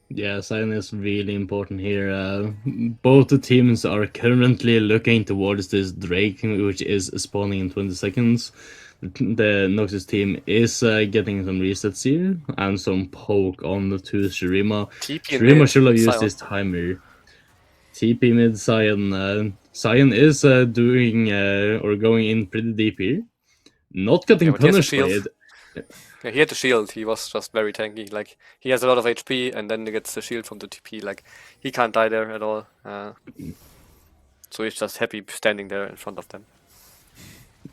Speaker 2: Yeah, Sion is really important here. Both the teams are currently looking towards this Drake, which is spawning in 20 seconds. The Noxus team is getting some resets here and some poke on the to Shurima.
Speaker 1: TP in
Speaker 2: Shurima
Speaker 1: mid,
Speaker 2: should have used
Speaker 1: Sion.
Speaker 2: this timer. TP mid Sion. Sion is doing or going in pretty deep here. Not
Speaker 1: Yeah,
Speaker 2: getting
Speaker 1: but he has a
Speaker 2: punished by
Speaker 1: shield.
Speaker 2: it.
Speaker 1: Yeah, he had the shield. He was just very tanky. Like he has a lot of HP, and then he gets the shield from the TP. Like he can't die there at all. So he's just happy standing there in front of them.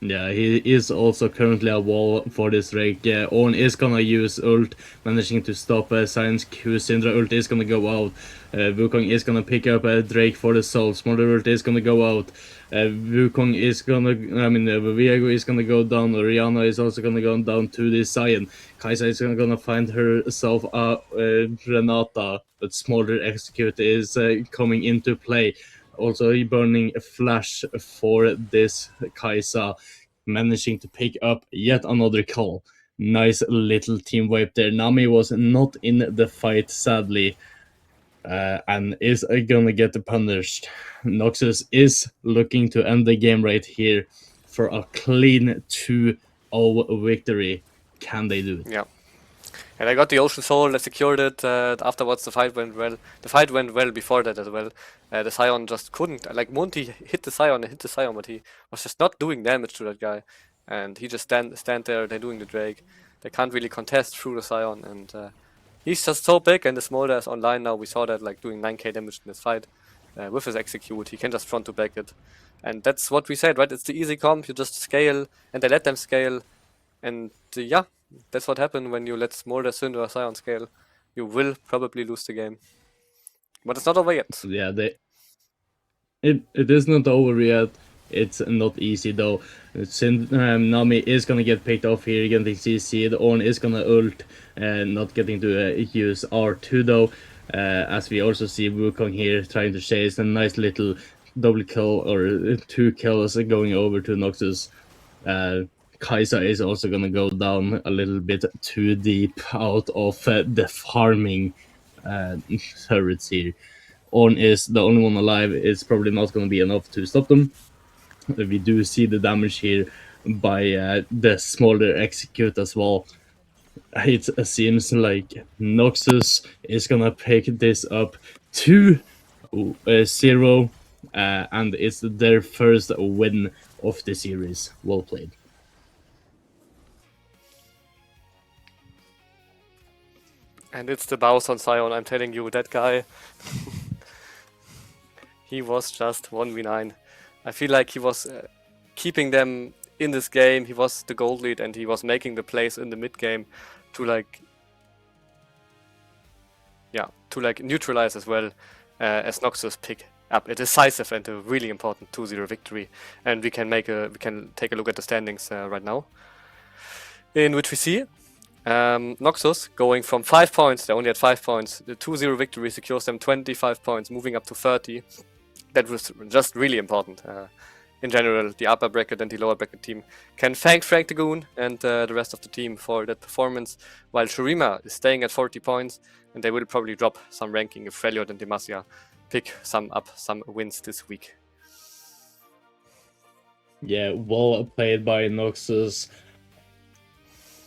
Speaker 2: Yeah, he is also currently a wall for this Drake. Ornn is gonna use ult, managing to stop Science Q. Syndra ult is gonna go out. Wukong is gonna pick up Drake for the soul. Smolder ult is gonna go out. Wukong is gonna, Viego is gonna go down. Oriana is also gonna go down to this Sion. Kaisa is gonna find herself a Renata, but Smolder Execute is coming into play. Also burning a flash for this Kaisa, managing to pick up yet another kill. Nice little team wipe there. Nami was not in the fight, sadly, and is gonna get punished. Noxus is looking to end the game right here for a clean 2-0 victory. Can they do it?
Speaker 1: Yeah. And I got the Ocean Soul. I secured it. Afterwards, the fight went well. The fight went well before that as well. The Scion just couldn't. Like Monty hit the Scion, but he was just not doing damage to that guy. And he just stand there. They're doing the Drake. They can't really contest through the Scion, and he's just so big. And the Smolder is online now. We saw that like doing 9k damage in this fight with his execute. He can just front to back it, and that's what we said, right? It's the easy comp. You just scale, and they let them scale, and yeah. That's what happened when you let Smolder, Syndra, Scion scale. You will probably lose the game. But it's not over yet.
Speaker 2: Yeah, it is not over yet. It's not easy though. Since Nami is gonna get picked off here, getting CC'd, Ornn is gonna ult, not getting to use R2 though. As we also see Wukong here trying to chase a nice little double kill or 2 kills going over to Noxus. Kaisa is also gonna go down a little bit too deep out of the farming turrets here. Ornn is the only one alive. It's probably not going to be enough to stop them. We do see the damage here by the smaller execute as well. It seems like Noxus is going to pick this up 2-0, and it's their first win of the series. Well played.
Speaker 1: And it's the Bows on Sion, I'm telling you, that guy. He was just 1v9. I feel like he was keeping them in this game. He was the gold lead and he was making the plays in the mid game to like neutralize as well as Noxus pick up a decisive and a really important 2-0 victory. And we can take a look at the standings right now, in which we see Noxus going from 5 points. They only had 5 points. The 2-0 victory secures them 25 points, moving up to 30. That was just really important. In general, the upper bracket and the lower bracket team can thank Frank the Goon and the rest of the team for that performance, while Shurima is staying at 40 points, and they will probably drop some ranking if Freljord and Demacia pick some wins this week.
Speaker 2: Yeah, well played by Noxus.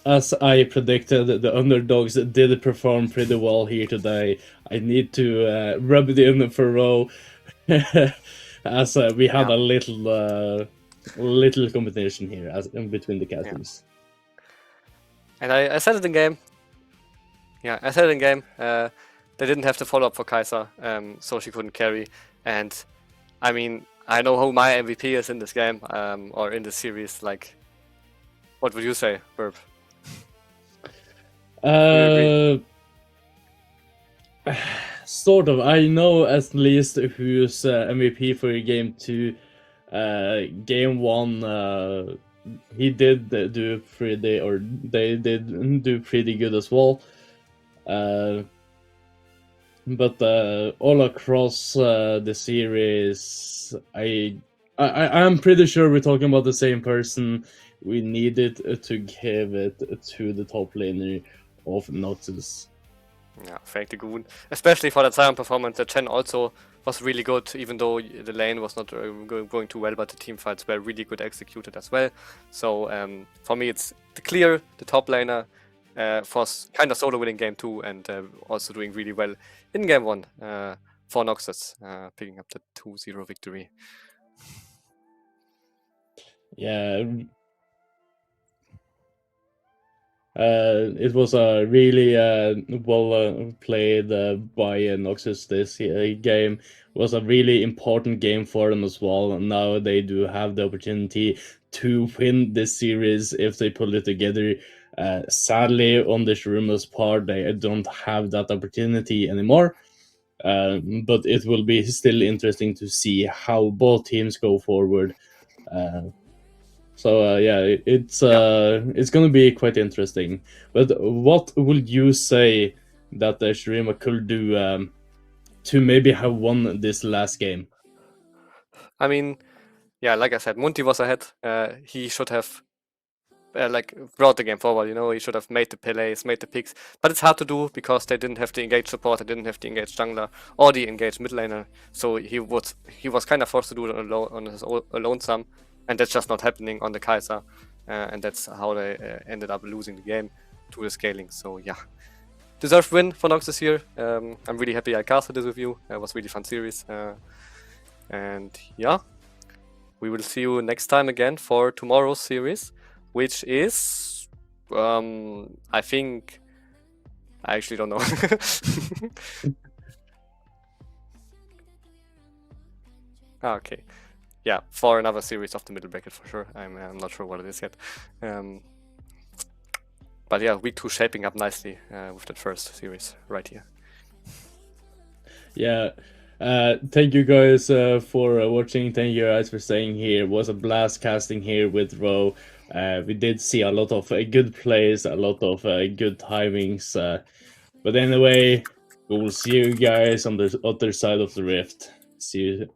Speaker 2: As I predicted, the underdogs did perform pretty well here today. I need to rub it in for Row, as we had a little competition here in between the castings.
Speaker 1: And I said it in game. Yeah, I said it in game. They didn't have to follow up for Kai'Sa, so she couldn't carry. And I mean, I know who my MVP is in this game, or in this series. Like, what would you say, Burp?
Speaker 2: Sort of. I know at least who's MVP for game 2. Game 1, he did do pretty, or they did do pretty good as well. But all across the series, I'm pretty sure we're talking about the same person. We needed to give it to the top laner of Noxus.
Speaker 1: Yeah, thank the Goon. Especially for that Sion performance. The Chen also was really good, even though the lane was not going too well, but the team fights were really good executed as well. So for me, it's the top laner for kind of solo winning game 2 and also doing really well in game 1 for Noxus, picking up the 2-0 victory.
Speaker 2: Yeah. It was a really well played by Noxus this game. It was a really important game for them as well. And now they do have the opportunity to win this series if they pull it together. Sadly, on the Shurimans part, they don't have that opportunity anymore. But it will be still interesting to see how both teams go forward. So yeah, it's gonna be quite interesting. But what would you say that the Shurima could do to maybe have won this last game?
Speaker 1: I mean, yeah, like I said, Munti was ahead. He should have brought the game forward. You know, he should have made the plays, made the picks. But it's hard to do because they didn't have the engaged support, they didn't have the engaged jungler or the engaged mid laner. So he was kind of forced to do it on his alone sum, and that's just not happening on the Kai'Sa. And that's how they ended up losing the game to the scaling. So yeah, deserved win for Noxus here. I'm really happy I casted this with you. It was a really fun series. And yeah, we will see you next time again for tomorrow's series, which is, I think, I actually don't know. Okay, yeah, for another series of the middle bracket for sure. I'm not sure what it is yet. But yeah, week 2 shaping up nicely with that first series right here.
Speaker 2: Yeah, Thank you guys for watching. Thank you guys for staying here. It was a blast casting here with Ro. We did see a lot of good plays, a lot of good timings. But anyway, we will see you guys on the other side of the rift. See you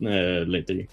Speaker 2: later.